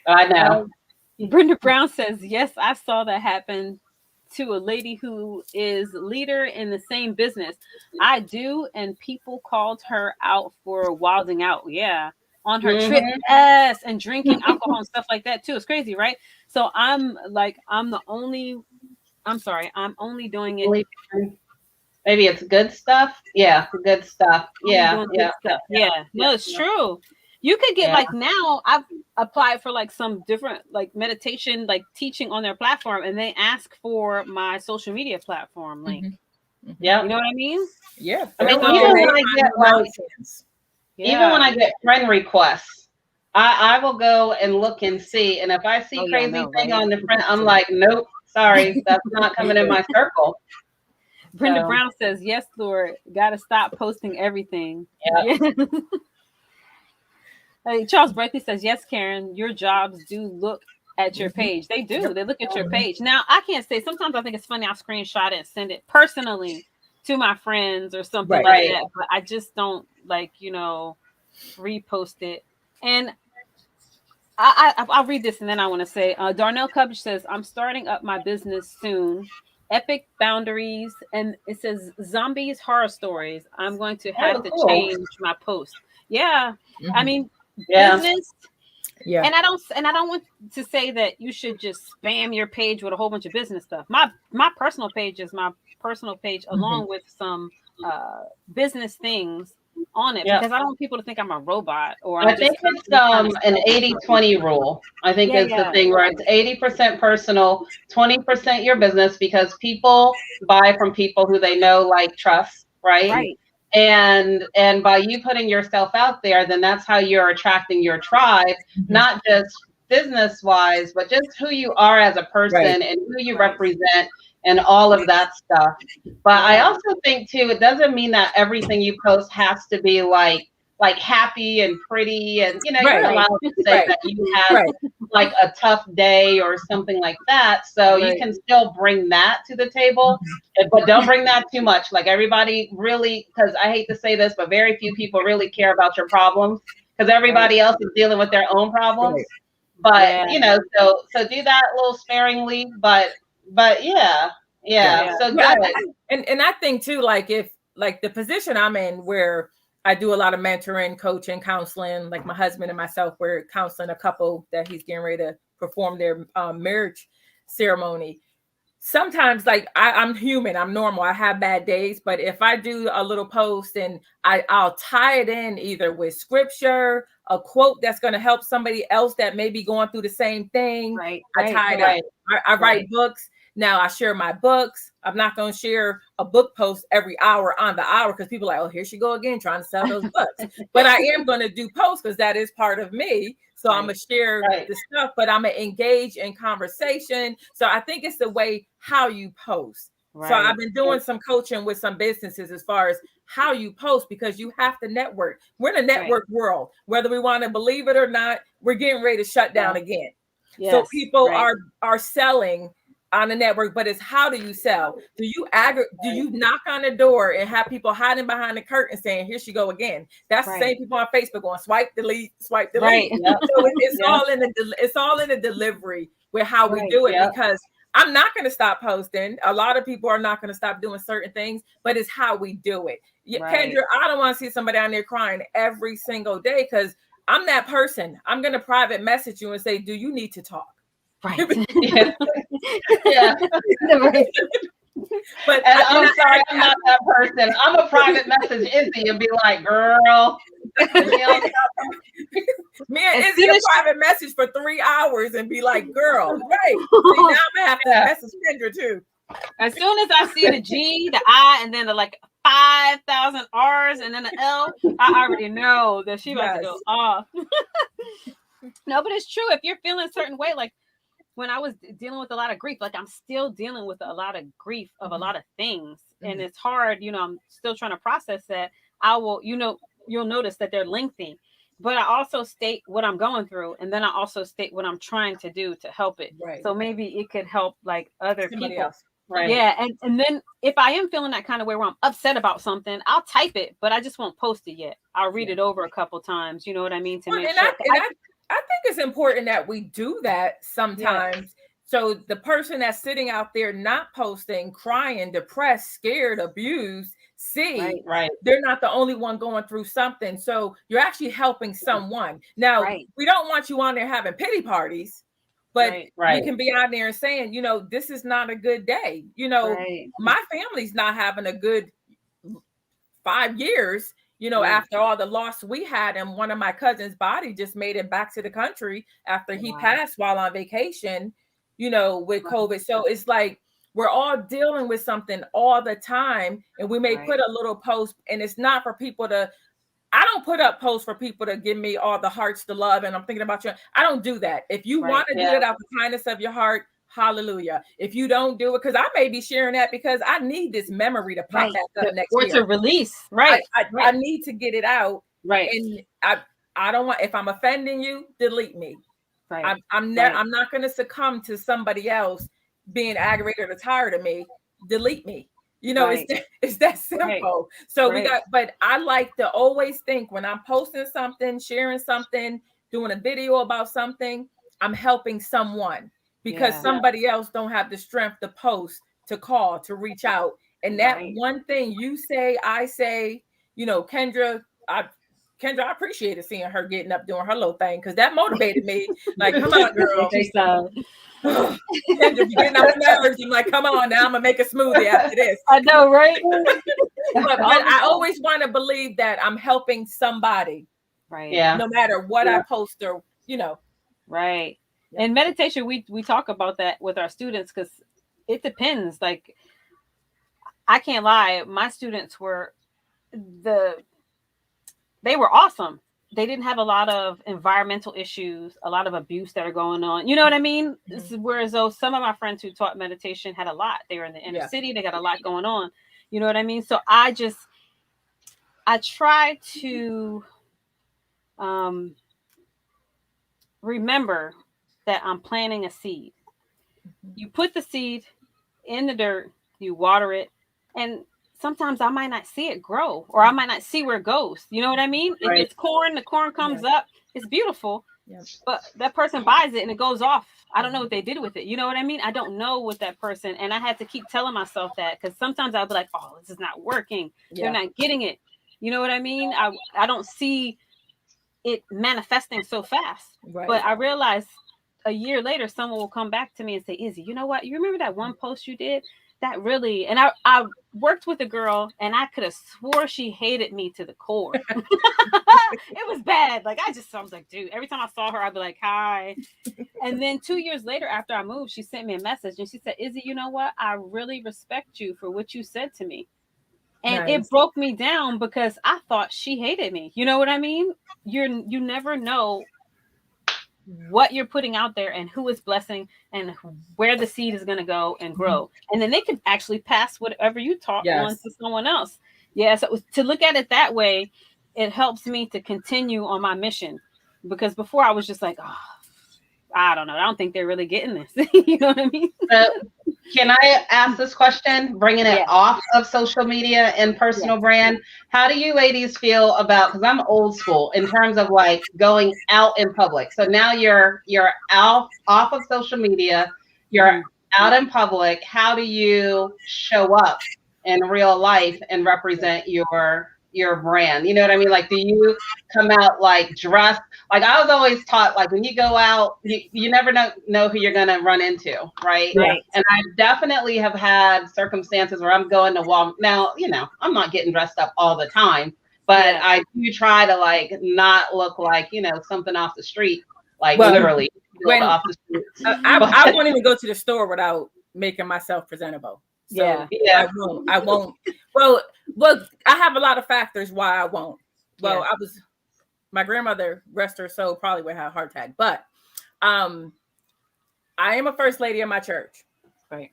I know.
Brenda Brown says, yes, I saw that happen to a lady who is leader in the same business I do, and people called her out for wilding out. Yeah. On her trip.
Mhm.
Yes. And drinking alcohol and stuff like that too. It's crazy, right? So I'm only doing it.
Maybe it's good stuff. Yeah, good stuff.
Only
Yeah,
doing
yeah,
good stuff. Yeah. No, it's
yeah.
true. You could get
Yeah.
now I've applied for some different meditation teaching on their platform, and they ask for my social media platform link.
Mm-hmm. Mm-hmm.
Yeah.
You know what I mean?
Yeah.
I mean,
So
even when I get
nonsense.
even when I get friend requests, I will go and look and see. And if I see crazy thing on the friend, I'm like, nope, sorry, that's not coming in my circle.
Brenda Brown says, yes, Lord, gotta stop posting everything.
Yep.
Yeah. Charles Blakely says, yes, Karen, your jobs do look at your page. They do. They look at your page. Now, I can't say, sometimes I think it's funny, I'll screenshot it and send it personally to my friends or something like that. But I just don't repost it. And I'll read this and then I want to say, Darnell Cubbage says, I'm starting up my business soon. Epic Boundaries. And it says zombies horror stories. I'm going to have to change my post. Yeah.
Mm-hmm.
I mean, business.
Yeah.
And I don't want to say that you should just spam your page with a whole bunch of business stuff. My personal page is my personal page along with some business things on it because I don't want people to think I'm a robot or
I think it's an 80-20 rule. I think is the thing where it's 80% personal, 20% your business, because people buy from people who they know, like, trust, right? And by you putting yourself out there, then that's how you're attracting your tribe, not just business wise, but just who you are as a person and who you represent and all of that stuff. But I also think too, it doesn't mean that everything you post has to be like happy and pretty, and you're allowed to say that you had like a tough day or something like that. So you can still bring that to the table, but don't bring that too much. Like, everybody really, because I hate to say this, but very few people really care about your problems because everybody else is dealing with their own problems. But so do that a little sparingly, but yeah. So good.
And I think too, if the position I'm in, where I do a lot of mentoring, coaching, counseling, like my husband and myself, we're counseling a couple that he's getting ready to perform their marriage ceremony. Sometimes, I'm human, I'm normal, I have bad days, but if I do a little post and I'll tie it in either with scripture, a quote that's going to help somebody else that may be going through the same thing. I write books. Now I share my books. I'm not going to share a book post every hour on the hour because people are like, oh, here she go again trying to sell those books. But I am going to do posts because that is part of me. So I'm going to share the stuff, but I'm going to engage in conversation. So I think it's the way how you post. So I've been doing some coaching with some businesses as far as how you post, because you have to network. We're in a network world. Whether we want to believe it or not, we're getting ready to shut down again. So people are selling on the network, but it's how do you sell? Do you do you knock on the door and have people hiding behind the curtain saying, here she go again? That's the same people on Facebook going swipe, delete, swipe, delete. So it's all in the delivery with how we do it, because I'm not going to stop posting. A lot of people are not going to stop doing certain things, but it's how we do it. Kendra, I don't want to see somebody down there crying every single day, because I'm that person. I'm going to private message you and say, do you need to talk?
Right.
Yeah. But I'm sorry, I'm not that person. I'm a private message Izzy and be like, girl.
Man, Izzy a private message for 3 hours and be like, girl, right. See, now I'm gonna have to message Kendra too.
As soon as I see the G, the I, and then the 5,000 R's and then the L, I already know that she about to go off. No, but it's true. If you're feeling a certain way, like when I was dealing with a lot of grief, I'm still dealing with a lot of grief of a lot of things. And it's hard, I'm still trying to process that. I will, you'll notice that they're lengthy. but I also state what I'm going through, and then I also state what I'm trying to do to help it.
Right.
So maybe it could help like other
Somebody
people.
else.
Right.
Yeah, and then if I am feeling that kind of way where I'm upset about something, I'll type it, but I just won't post it yet. I'll read it over a couple times. You know what I mean? To
Well,
make
and
sure.
I think it's important that we do that sometimes. So the person that's sitting out there not posting, crying, depressed, scared, abused, see,
Right.
they're not the only one going through something. So you're actually helping someone. Now,
Right.
we don't want you on there having pity parties, but
Right.
we
Right.
can be out there and saying, you know, this is not a good day. You know,
Right.
my family's not having a good 5 years, you know,
Right.
after all the loss we had, and one of my cousin's body just made it back to the country after he
Wow.
passed while on vacation, you know, with COVID. So it's like we're all dealing with something all the time, and we may
Right.
put a little post, and it's not for people to. I don't put up posts for people to give me all the hearts to love, and I'm thinking about you. I don't do that. If you
Right.
want to do
Yeah.
it out the kindness of your heart, hallelujah. If you don't do it, because I may be sharing that because I need this memory to pop
Right.
back up next
Or
year.
to release. Right.
I
Right.
need to get it out,
Right.
and I don't want, if I'm offending you, delete me.
Right.
I'm not going to succumb to somebody else being aggravated or tired of me. Delete me. You know,
Right.
it's that simple. So we
Right.
got, but I like to always think when I'm posting something, sharing something, doing a video about something, I'm helping someone, because
Yeah.
somebody else don't have the strength to post, to call, to reach out. And that
Right.
one thing you say, I say, you know, Kendra, I appreciated seeing her getting up doing her little thing, because that motivated me. Like, come on, girl. Kendra be getting on my nerves. I'm like, come on now, I'm gonna make a smoothie after this.
I know, right?
But I always want to believe that I'm helping somebody,
Right.
Yeah.
no matter what I post, or you know.
Right.
Yeah.
In meditation, we talk about that with our students, because it depends. Like, I can't lie, my students were they were awesome. They didn't have a lot of environmental issues, a lot of abuse that are going on. You know what I mean? Whereas though some of my friends who taught meditation had a lot. They were in the inner city. They got a lot going on. You know what I mean? So I try to remember that I'm planting a seed. You put the seed in the dirt, you water it, and sometimes I might not see it grow, or I might not see where it goes. You know what I mean?
Right.
If it's corn, the corn comes up, it's beautiful.
Yeah.
But that person buys it and it goes off. I don't know what they did with it. You know what I mean? I don't know what that person, and I had to keep telling myself that, because sometimes I'll be like, oh, this is not working. They're not getting it. You know what I mean? I don't see it manifesting so fast.
Right.
But I realized a year later, someone will come back to me and say, Izzy, you know what? You remember that one post you did? That really, and I worked with a girl, and I could have swore she hated me to the core. It was bad. Like, I was like, dude, every time I saw her, I'd be like, hi. And then 2 years later, after I moved, she sent me a message, and she said, Izzy, you know what? I really respect you for what you said to me. And it broke me down, because I thought she hated me. You know what I mean? You never know what you're putting out there and who is blessing and where the seed is going to go and grow. And then they can actually pass whatever you taught on to someone else. Yeah. So to look at it that way, it helps me to continue on my mission, because before I was just like, oh, I don't know. I don't think they're really getting this. You know what I mean?
Can I ask this question, bringing it off of social media and personal brand? How do you ladies feel about, because I'm old school in terms of like going out in public. So now you're out off of social media, you're out in public. How do you show up in real life and represent your brand? You know what I mean? Like, do you come out like dressed? Like, I was always taught, like, when you go out, you never know who you're going to run into, right? And I definitely have had circumstances where I'm going to Walmart. Now, you know, I'm not getting dressed up all the time, but I do try to, like, not look like, you know, something off the street, like, literally off the street.
I won't even go to the store without making myself presentable. So I won't. Well, I have a lot of factors why I won't. Well, my grandmother, rest her soul, probably would have a heart attack, but I am a first lady of my church.
Right.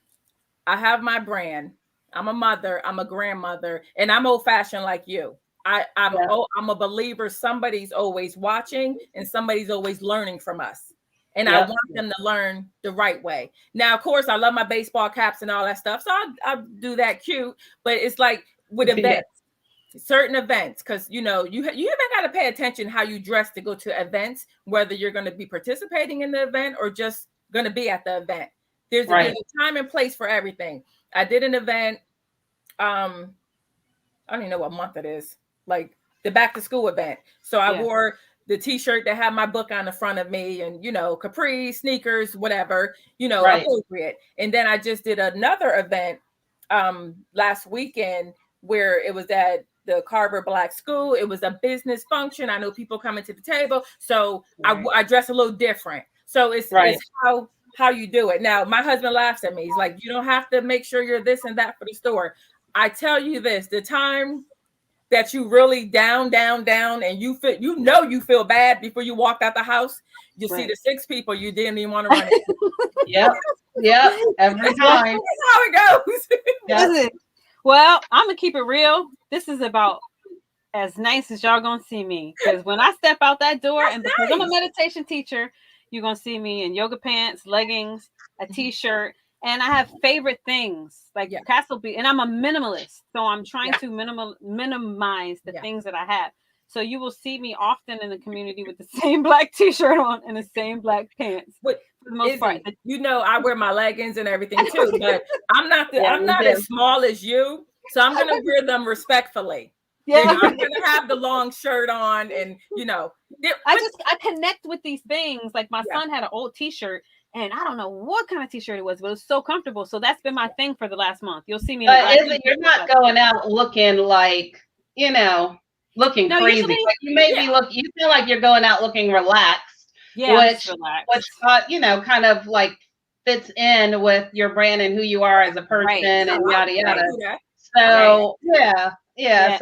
I have my brand. I'm a mother. I'm a grandmother, and I'm old fashioned like you. I'm a believer. Somebody's always watching and somebody's always learning from us. And I want them to learn the right way. Now, of course, I love my baseball caps and all that stuff. So I'll do that cute. But it's like with events, certain events, because, you even got to pay attention how you dress to go to events, whether you're going to be participating in the event or just going to be at the event. There's a time and place for everything. I did an event. I don't even know what month it is. Like the back to school event. So I wore the t-shirt that had my book on the front of me and, capri, sneakers, whatever, appropriate. And then I just did another event last weekend where it was at the Carver Black School. It was a business function. I know people coming to the table. So I dress a little different. So it's how you do it. Now, my husband laughs at me. He's like, you don't have to make sure you're this and that for the store. I tell you this, the time that you really down, and you feel bad before you walk out the house, you see the 6 people you didn't even want to run into.
Yep. Every time.
That's how it goes.
Listen, well, I'm gonna keep it real. This is about as nice as y'all gonna see me. Because when I step out that door, and because I'm a meditation teacher, you're gonna see me in yoga pants, leggings, a t-shirt. And I have favorite things like Castle Beach, and I'm a minimalist. So I'm trying to minimize the things that I have. So you will see me often in the community with the same black t-shirt on and the same black pants.
But for the most part, I wear my leggings and everything too, but I'm not as small as you. So I'm going to wear them respectfully. Yeah. I'm going to have the long shirt on and,
I connect with these things. Like my son had an old t-shirt. And I don't know what kind of t-shirt it was, but it was so comfortable. So that's been my thing for the last month. You'll see me.
You're not going out looking like, looking crazy. Usually, like you feel like you're going out looking relaxed.
Yeah,
which kind of like fits in with your brand and who you are as a person and yada yada. So So
that I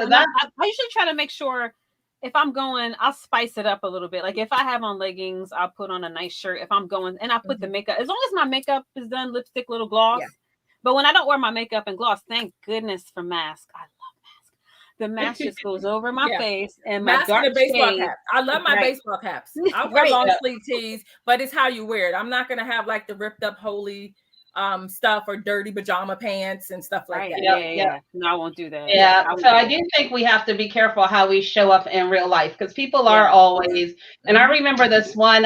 usually try to make sure. If I'm going, I'll spice it up a little bit. Like if I have on leggings, I'll put on a nice shirt. If I'm going, and I put the makeup, as long as my makeup is done, lipstick, little gloss. Yeah. But when I don't wear my makeup and gloss, thank goodness for mask. I love mask. The mask just goes over my face and my dark
and baseball cap. I love my baseball caps. I wear long sleeve tees, but it's how you wear it. I'm not gonna have like the ripped up holy stuff or dirty pajama pants and stuff like that.
Yeah. No, I won't do that.
So I do think we have to be careful how we show up in real life because people are always, and I remember this one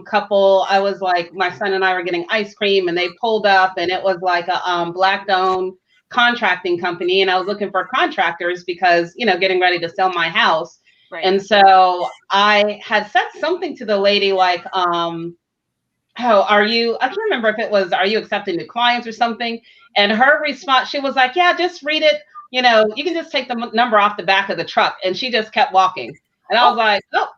couple, I was like, my son and I were getting ice cream and they pulled up and it was like a black owned contracting company. And I was looking for contractors because, getting ready to sell my house. Right. And so I had said something to the lady like, I can't remember if it was, are you accepting new clients or something? And her response, she was like, yeah, just read it. You can just take the number off the back of the truck. And she just kept walking. And I was like, well,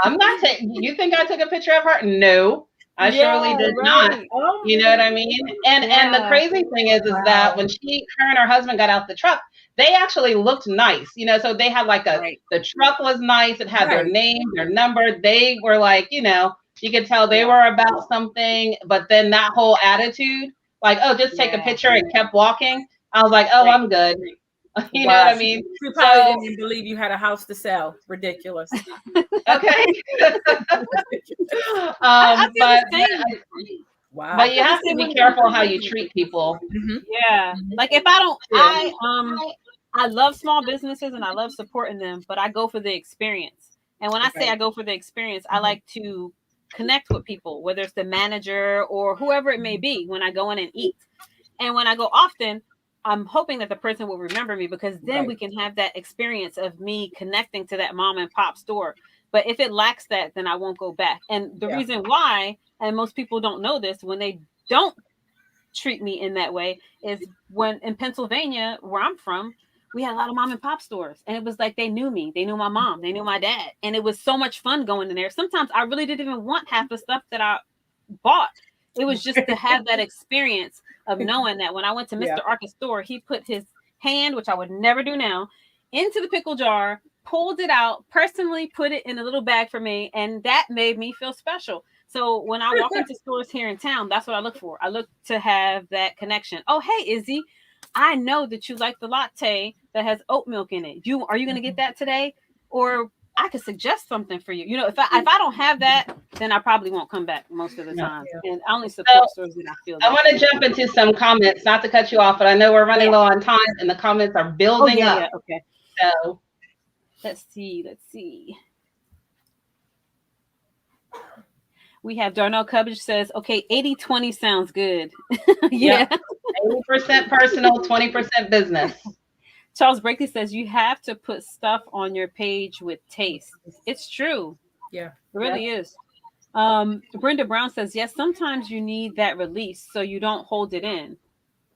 I'm not taking, you think I took a picture of her? No, I surely did not. You know what I mean? And the crazy thing is that when her and her husband got out the truck, they actually looked nice, so they had like the truck was nice. It had their name, their number. They were like, you could tell they were about something, but then that whole attitude, like, oh, just take a picture and kept walking. I was like, oh, I'm good. You know what I mean?
You probably didn't even believe you had a house to sell. Ridiculous.
Okay. But you have to be careful how you treat people.
Mm-hmm. Yeah. Like if I love small businesses and I love supporting them, but I go for the experience. And when I say I go for the experience, I like to connect with people, whether it's the manager or whoever it may be, when I go in and eat. And when I go often, I'm hoping that the person will remember me because then we can have that experience of me connecting to that mom and pop store. But if it lacks that, then I won't go back. And the reason why, and most people don't know this, when they don't treat me in that way is when in Pennsylvania, where I'm from, we had a lot of mom and pop stores. And it was like they knew me. They knew my mom. They knew my dad. And it was so much fun going in there. Sometimes I really didn't even want half the stuff that I bought. It was just to have that experience of knowing that when I went to Mr. Arca's store, he put his hand, which I would never do now, into the pickle jar, pulled it out, personally put it in a little bag for me. And that made me feel special. So when I walk into stores here in town, that's what I look for. I look to have that connection. Oh, hey, Izzy. I know that you like the latte that has oat milk in it. Are you going to get that today? Or I could suggest something for you. You know, if I don't have that, then I probably won't come back most of the time. And I only support stores that I feel.
I want to jump into some comments, not to cut you off, but I know we're running low on time, and the comments are building up.
Yeah, okay.
So
let's see. We have Darnell Cubbage says, okay, 80-20 sounds good. Yeah.
80% personal, 20% business.
Charles Brakely says, you have to put stuff on your page with taste. It's true.
Yeah.
It really is. Brenda Brown says, yes, sometimes you need that release so you don't hold it in.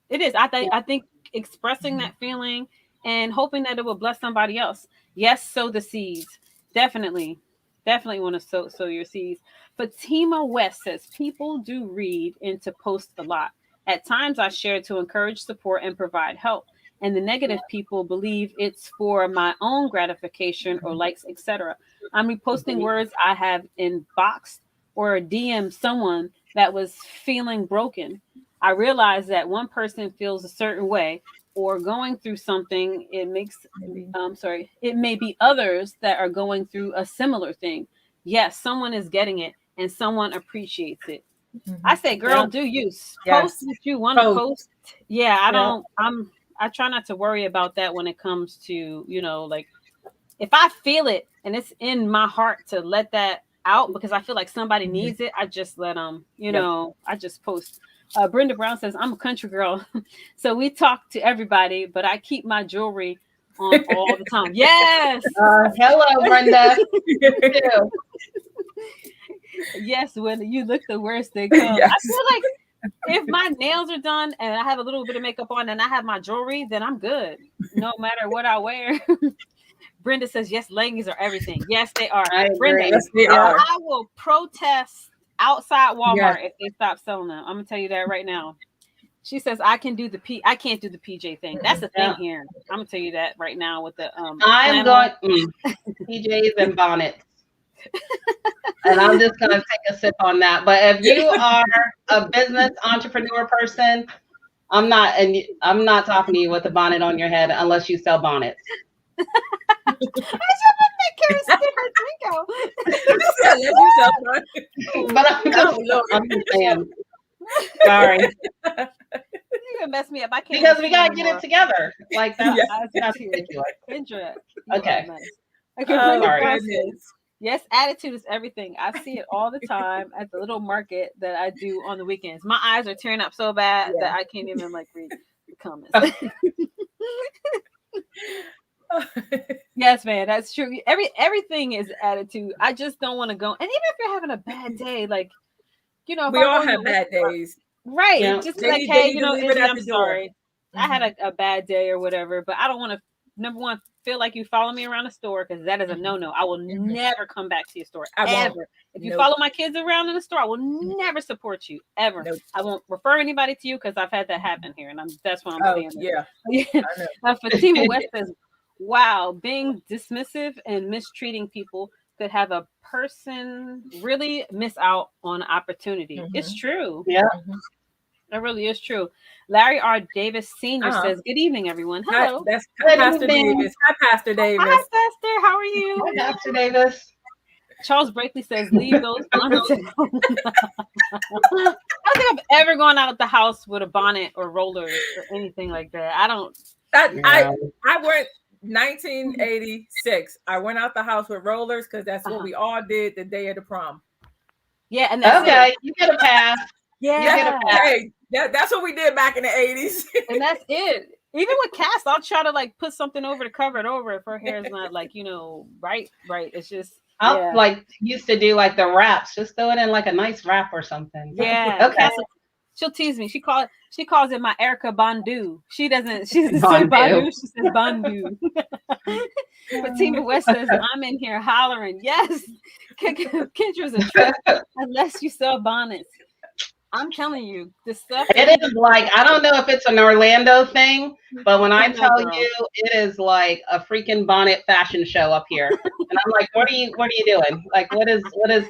It is. I think expressing that feeling and hoping that it will bless somebody else. Yes, sow the seeds. Definitely want to sow your seeds. Fatima West says, people do read and to post a lot. At times I share to encourage, support, and provide help. And the negative people believe it's for my own gratification or likes, etc. I'm reposting words I have inboxed or DM someone that was feeling broken. I realize that one person feels a certain way or going through something. It may be others that are going through a similar thing. Yes, someone is getting it and someone appreciates it. I say, girl, do you post what you want to post? Yeah, I try not to worry about that when it comes to, like if I feel it and it's in my heart to let that out because I feel like somebody needs it, I just let them, I just post. Brenda Brown says, I'm a country girl. So we talk to everybody, but I keep my jewelry on all the time. Yes.
Hello, Brenda.
Yes, when you look the worst they come. Yes. I feel like if my nails are done and I have a little bit of makeup on and I have my jewelry, then I'm good. No matter what I wear. Brenda says, yes, leggings are everything. Yes, they are. Brenda,
yes, they are.
I will protest outside Walmart if they stop selling them. I'm gonna tell you that right now. She says, I can't do the PJ thing. That's the thing here. I'm gonna tell you that right now with the
I'm going PJs and bonnets. And I'm just going to take a sip on that. But if you are a business entrepreneur person, I'm not talking to you with a bonnet on your head unless you sell bonnets.
I should make Karen spit her drink out.
But I'm just saying. Sorry.
You're gonna mess me up. I can't
because we gotta get it together. Like that.
That's ridiculous.
Okay.
Sorry. Yes, attitude is everything. I see it all the time at the little market that I do on the weekends. My eyes are tearing up so bad that I can't even read the comments. Yes, man, that's true. Everything is attitude. I just don't want to go. And even if you're having a bad day, like we
all have bad days,
right? Yeah. Just like, hey, I'm sorry. I had a bad day or whatever, but I don't want to. Number one, feel like you follow me around the store because that is a no-no. I will never come back to your store ever. If you follow my kids around in the store, I will never support you ever. Nope. I won't refer anybody to you because I've had that happen here, and that's what I'm saying. Yeah. Fatima West says, "Wow, being dismissive and mistreating people could have a person really miss out on an opportunity." It's true.
Yeah.
That really is true. Larry R. Davis Sr. says, good evening, everyone. Hello.
That's Pastor Davis. Hi, Pastor Davis.
Hi, Pastor. How are you?
Hi, Pastor Davis.
Charles Brakely says, leave those bonnets at home. I don't think I've ever gone out of the house with a bonnet or rollers or anything like that. I don't.
I went 1986. I went out the house with rollers because that's what we all did the day of the prom.
Yeah. And that's
okay. You get a pass.
Yeah.
Hey, that's what we did back in the 80s.
And that's it. Even with Cass, I'll try to put something over to cover it over if her hair is not right. It's just
I'll used to do the wraps. Just throw it in a nice wrap or something.
Yeah. Okay. Cass, she'll tease me. She calls it my Erykah Badu. She doesn't say Badu, she says Bandu. Fatima West says, I'm in here hollering. Yes. Kendra's a trip unless you sell bonnets. I'm telling you, this stuff.
It is I don't know if it's an Orlando thing, but when I tell you, it is like a freaking bonnet fashion show up here. And I'm like, what are you doing? What is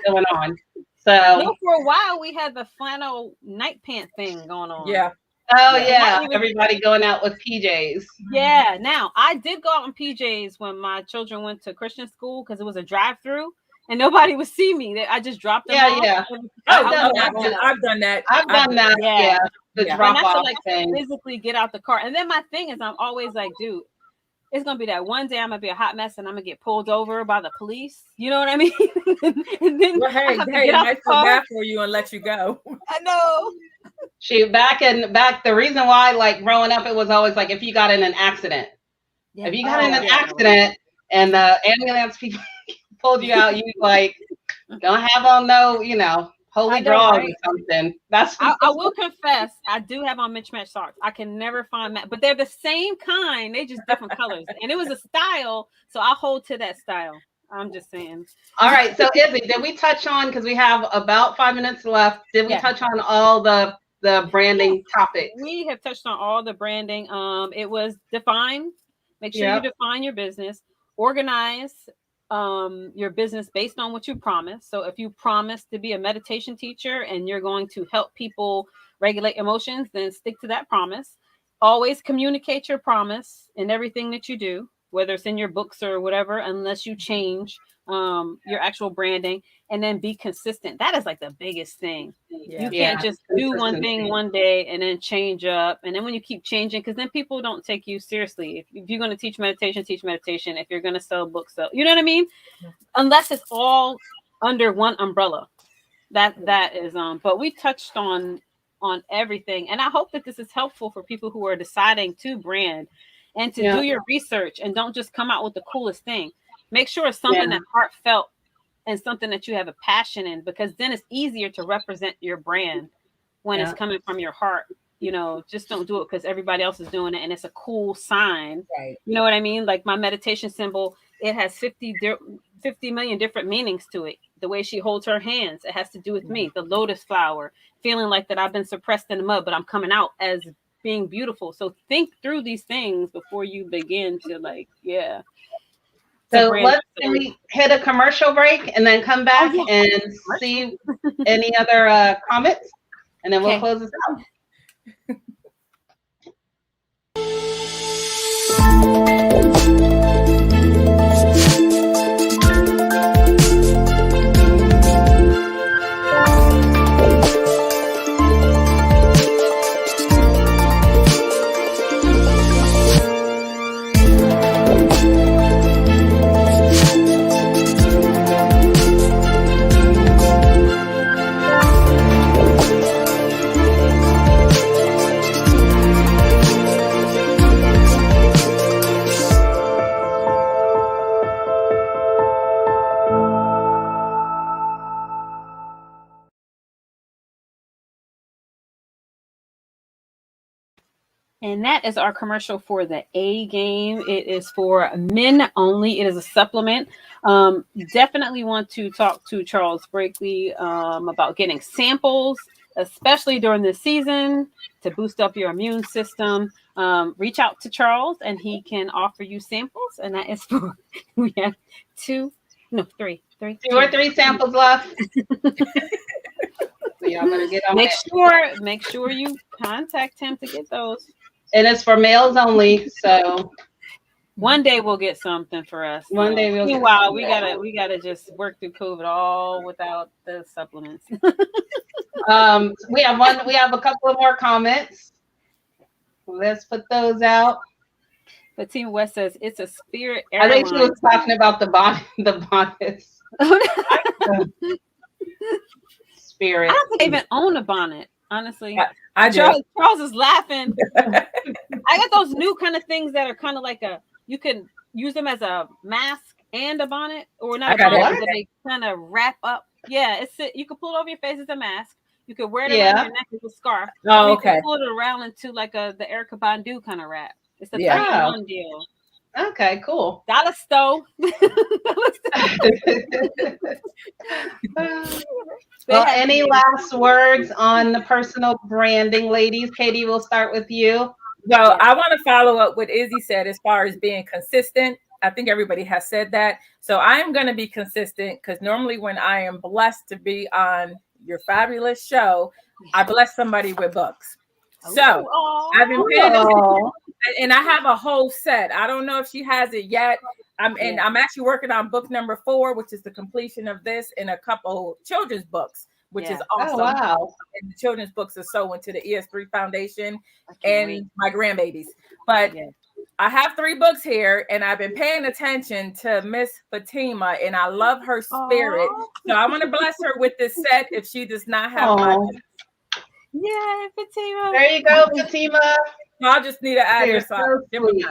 going on? So
for a while we had the flannel night pant thing going on.
Yeah.
Oh
Yeah.
yeah,
even-
everybody going out with PJs.
Yeah. Now I did go out in PJs when my children went to Christian school because it was a drive-through and nobody would see me. I just dropped them
Yeah,
off.
yeah.
Oh,
done
no,
that.
I've done that.
I've done that.
Yeah.
Yeah, the
Yeah.
drop
But not to
off
like
thing.
physically get out the car. And then my thing is, I'm always like, dude, it's gonna be that one day I'm gonna be a hot mess and I'm gonna get pulled over by the police. You know what I mean? And then
Well,
I
hey,
have to
it
get out
might
the
feel
car.
bad for you and let you go.
I know.
Back the reason why, like growing up, it was always like if you got in an accident.
Yeah.
If you got in an
yeah.
accident and the ambulance people pulled you out, you like don't have on no, holy
I know,
drawers
right?
or something. That's
I will confess, I do have on mismatched socks. I can never find that, but they're the same kind. They just different colors, and it was a style, so I hold to that style. I'm just saying.
all right. So Izzy, did we touch on, because we have about 5 minutes left, did we
Yeah.
touch on all the branding topics?
We have touched on all the branding. It was define. Make sure
Yep.
you define your business. Organize your business based on what you promise. So if you promise to be a meditation teacher and you're going to help people regulate emotions, then stick to that promise. Always communicate your promise in everything that you do, whether it's in your books or whatever, unless you change your actual branding, and then be consistent. That is like the biggest thing.
Yeah.
You can't just do one
Consistency.
thing one day and then change up. And then when you keep changing, because then people don't take you seriously. If you're going to teach meditation, teach meditation. If you're going to sell books, you know what I mean? Unless it's all under one umbrella. That is but we touched on everything. And I hope that this is helpful for people who are deciding to brand and to do your research and don't just come out with the coolest thing. Make sure it's something that's heartfelt and something that you have a passion in, because then it's easier to represent your brand when it's coming from your heart. Just don't do it because everybody else is doing it and it's a cool sign.
Right.
You know what I mean? Like my meditation symbol, it has 50 million different meanings to it. The way she holds her hands, it has to do with me. The lotus flower, feeling like that I've been suppressed in the mud, but I'm coming out as being beautiful. So think through these things before you begin to
So can we hit a commercial break and then come back and see any other comments, and then we'll close this out.
And that is our commercial for the A game. It is for men only. It is a supplement. Definitely want to talk to Charles Brakely about getting samples, especially during this season, to boost up your immune system. Reach out to Charles and he can offer you samples. And that is for, we have three.
2 or 3 samples left. So y'all better get on it.
Make sure you contact him to get those.
And it's for males only. So
one day we'll get something for us.
One day we'll.
Meanwhile, we gotta just work through COVID all without the supplements.
We have a couple of more comments. Let's put those out.
But Team West says it's a Spirit
I think she
airline.
was talking about the bonnets. Spirit.
I don't think I even own a bonnet, honestly.
I do.
Charles is laughing. I got those new kind of things that are kind of like you can use them as a mask and a bonnet, or not a bonnet, but they kind of wrap up. Yeah, you can pull it over your face as a mask. You could wear it around your neck as a scarf.
Oh,
you
okay.
can pull it around into like the Erykah Badu kind of wrap. It's a 3-in-1 deal.
Okay, cool.
Dollar store.
Well, any last words on the personal branding, ladies? Katie, we'll start with you.
Well, I want to follow up what Izzy said as far as being consistent. I think everybody has said that. So I am going to be consistent because normally when I am blessed to be on your fabulous show, I bless somebody with books. So
Aw.
I've been paying attention,
Oh,
and I have a whole set. I don't know if she has it yet. I'm actually working on book number 4, which is the completion of this, and a couple children's books, which is awesome.
oh wow.
And the children's books are so into the ES3 Foundation
I can't
and
wait.
my grandbabies. But
Yeah.
I have 3 books here, and I've been paying attention to Miss Fatima, and I love her spirit.
Aw.
So I want to bless her with this set if she does not have my.
Oh,
Yeah, Fatima.
there you go, Fatima.
I'll just need an
You're
address.
so sweet.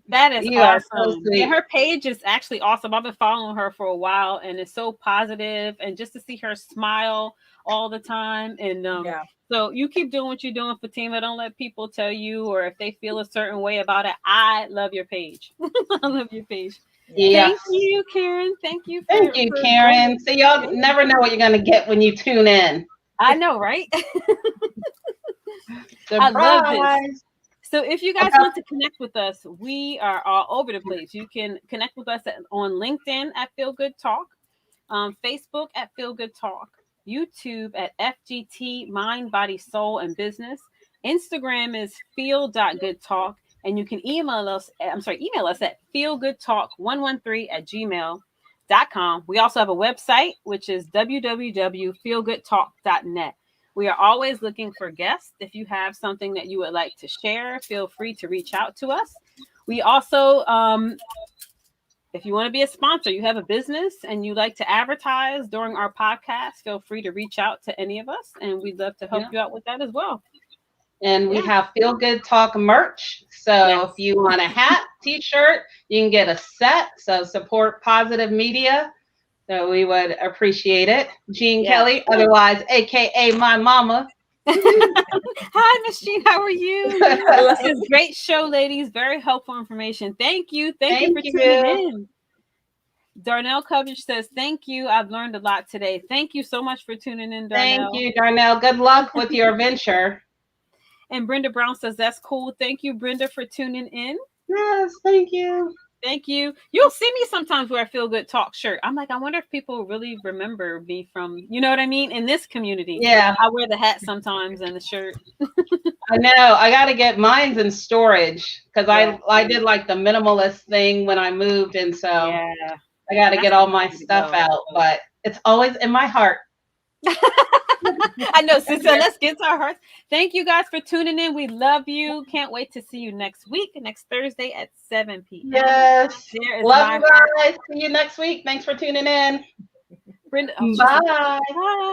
That is
You are so
awesome.
sweet.
And her page is actually awesome. I've been following her for a while, and it's so positive, and just to see her smile all the time. And
Yeah.
so you keep doing what you're doing, Fatima. Don't let people tell you, or if they feel a certain way about it. I love your page. I love your page.
Yeah.
Thank you, Karen. Thank you.
Thank you, Karen. So y'all never know what you're gonna get when you tune in.
I know, right? I love this.
Surprise.
So if you guys
Okay.
want to connect with us, we are all over the place. You can connect with us on LinkedIn at Feel Good Talk, Facebook at Feel Good Talk, YouTube at FGT Mind, Body, Soul, and Business. Instagram is feel.goodtalk, and you can email us at feelgoodtalk113@gmail.com. We also have a website, which is www.feelgoodtalk.net. We are always looking for guests. If you have something that you would like to share, feel free to reach out to us. We also, if you want to be a sponsor, you have a business and you like to advertise during our podcast, feel free to reach out to any of us, and we'd love to help you out with that as well.
And we have Feel Good Talk merch. So if you want a hat, t-shirt, you can get a set. So support positive media. So we would appreciate it. Jean Kelly, otherwise AKA my mama.
Hi, Miss Jean. How are you? This is a great show, ladies. Very helpful information. Thank you. Thank you for tuning in. Darnell Coverage says, thank you. I've learned a lot today. Thank you so much for tuning in, Darnell.
Thank you, Darnell. Good luck with your venture.
And Brenda Brown says, that's cool. Thank you, Brenda, for tuning in.
Yes, thank you.
Thank you. You'll see me sometimes wear a Feel Good Talk shirt. I'm like, I wonder if people really remember me from, you know what I mean? In this community.
Yeah.
I wear the hat sometimes and the shirt.
I know. I got to get mine in storage because I did like the minimalist thing when I moved. And so I got to get all my stuff out. But it's always in my heart.
I know, sister. Let's get to our hearts. Thank you guys for tuning in. We love you. Can't wait to see you next week, next Thursday at 7 p.m.
Yes. Love you guys.
Heart.
See you next week. Thanks for tuning in.
Brenda,
Bye.
Bye.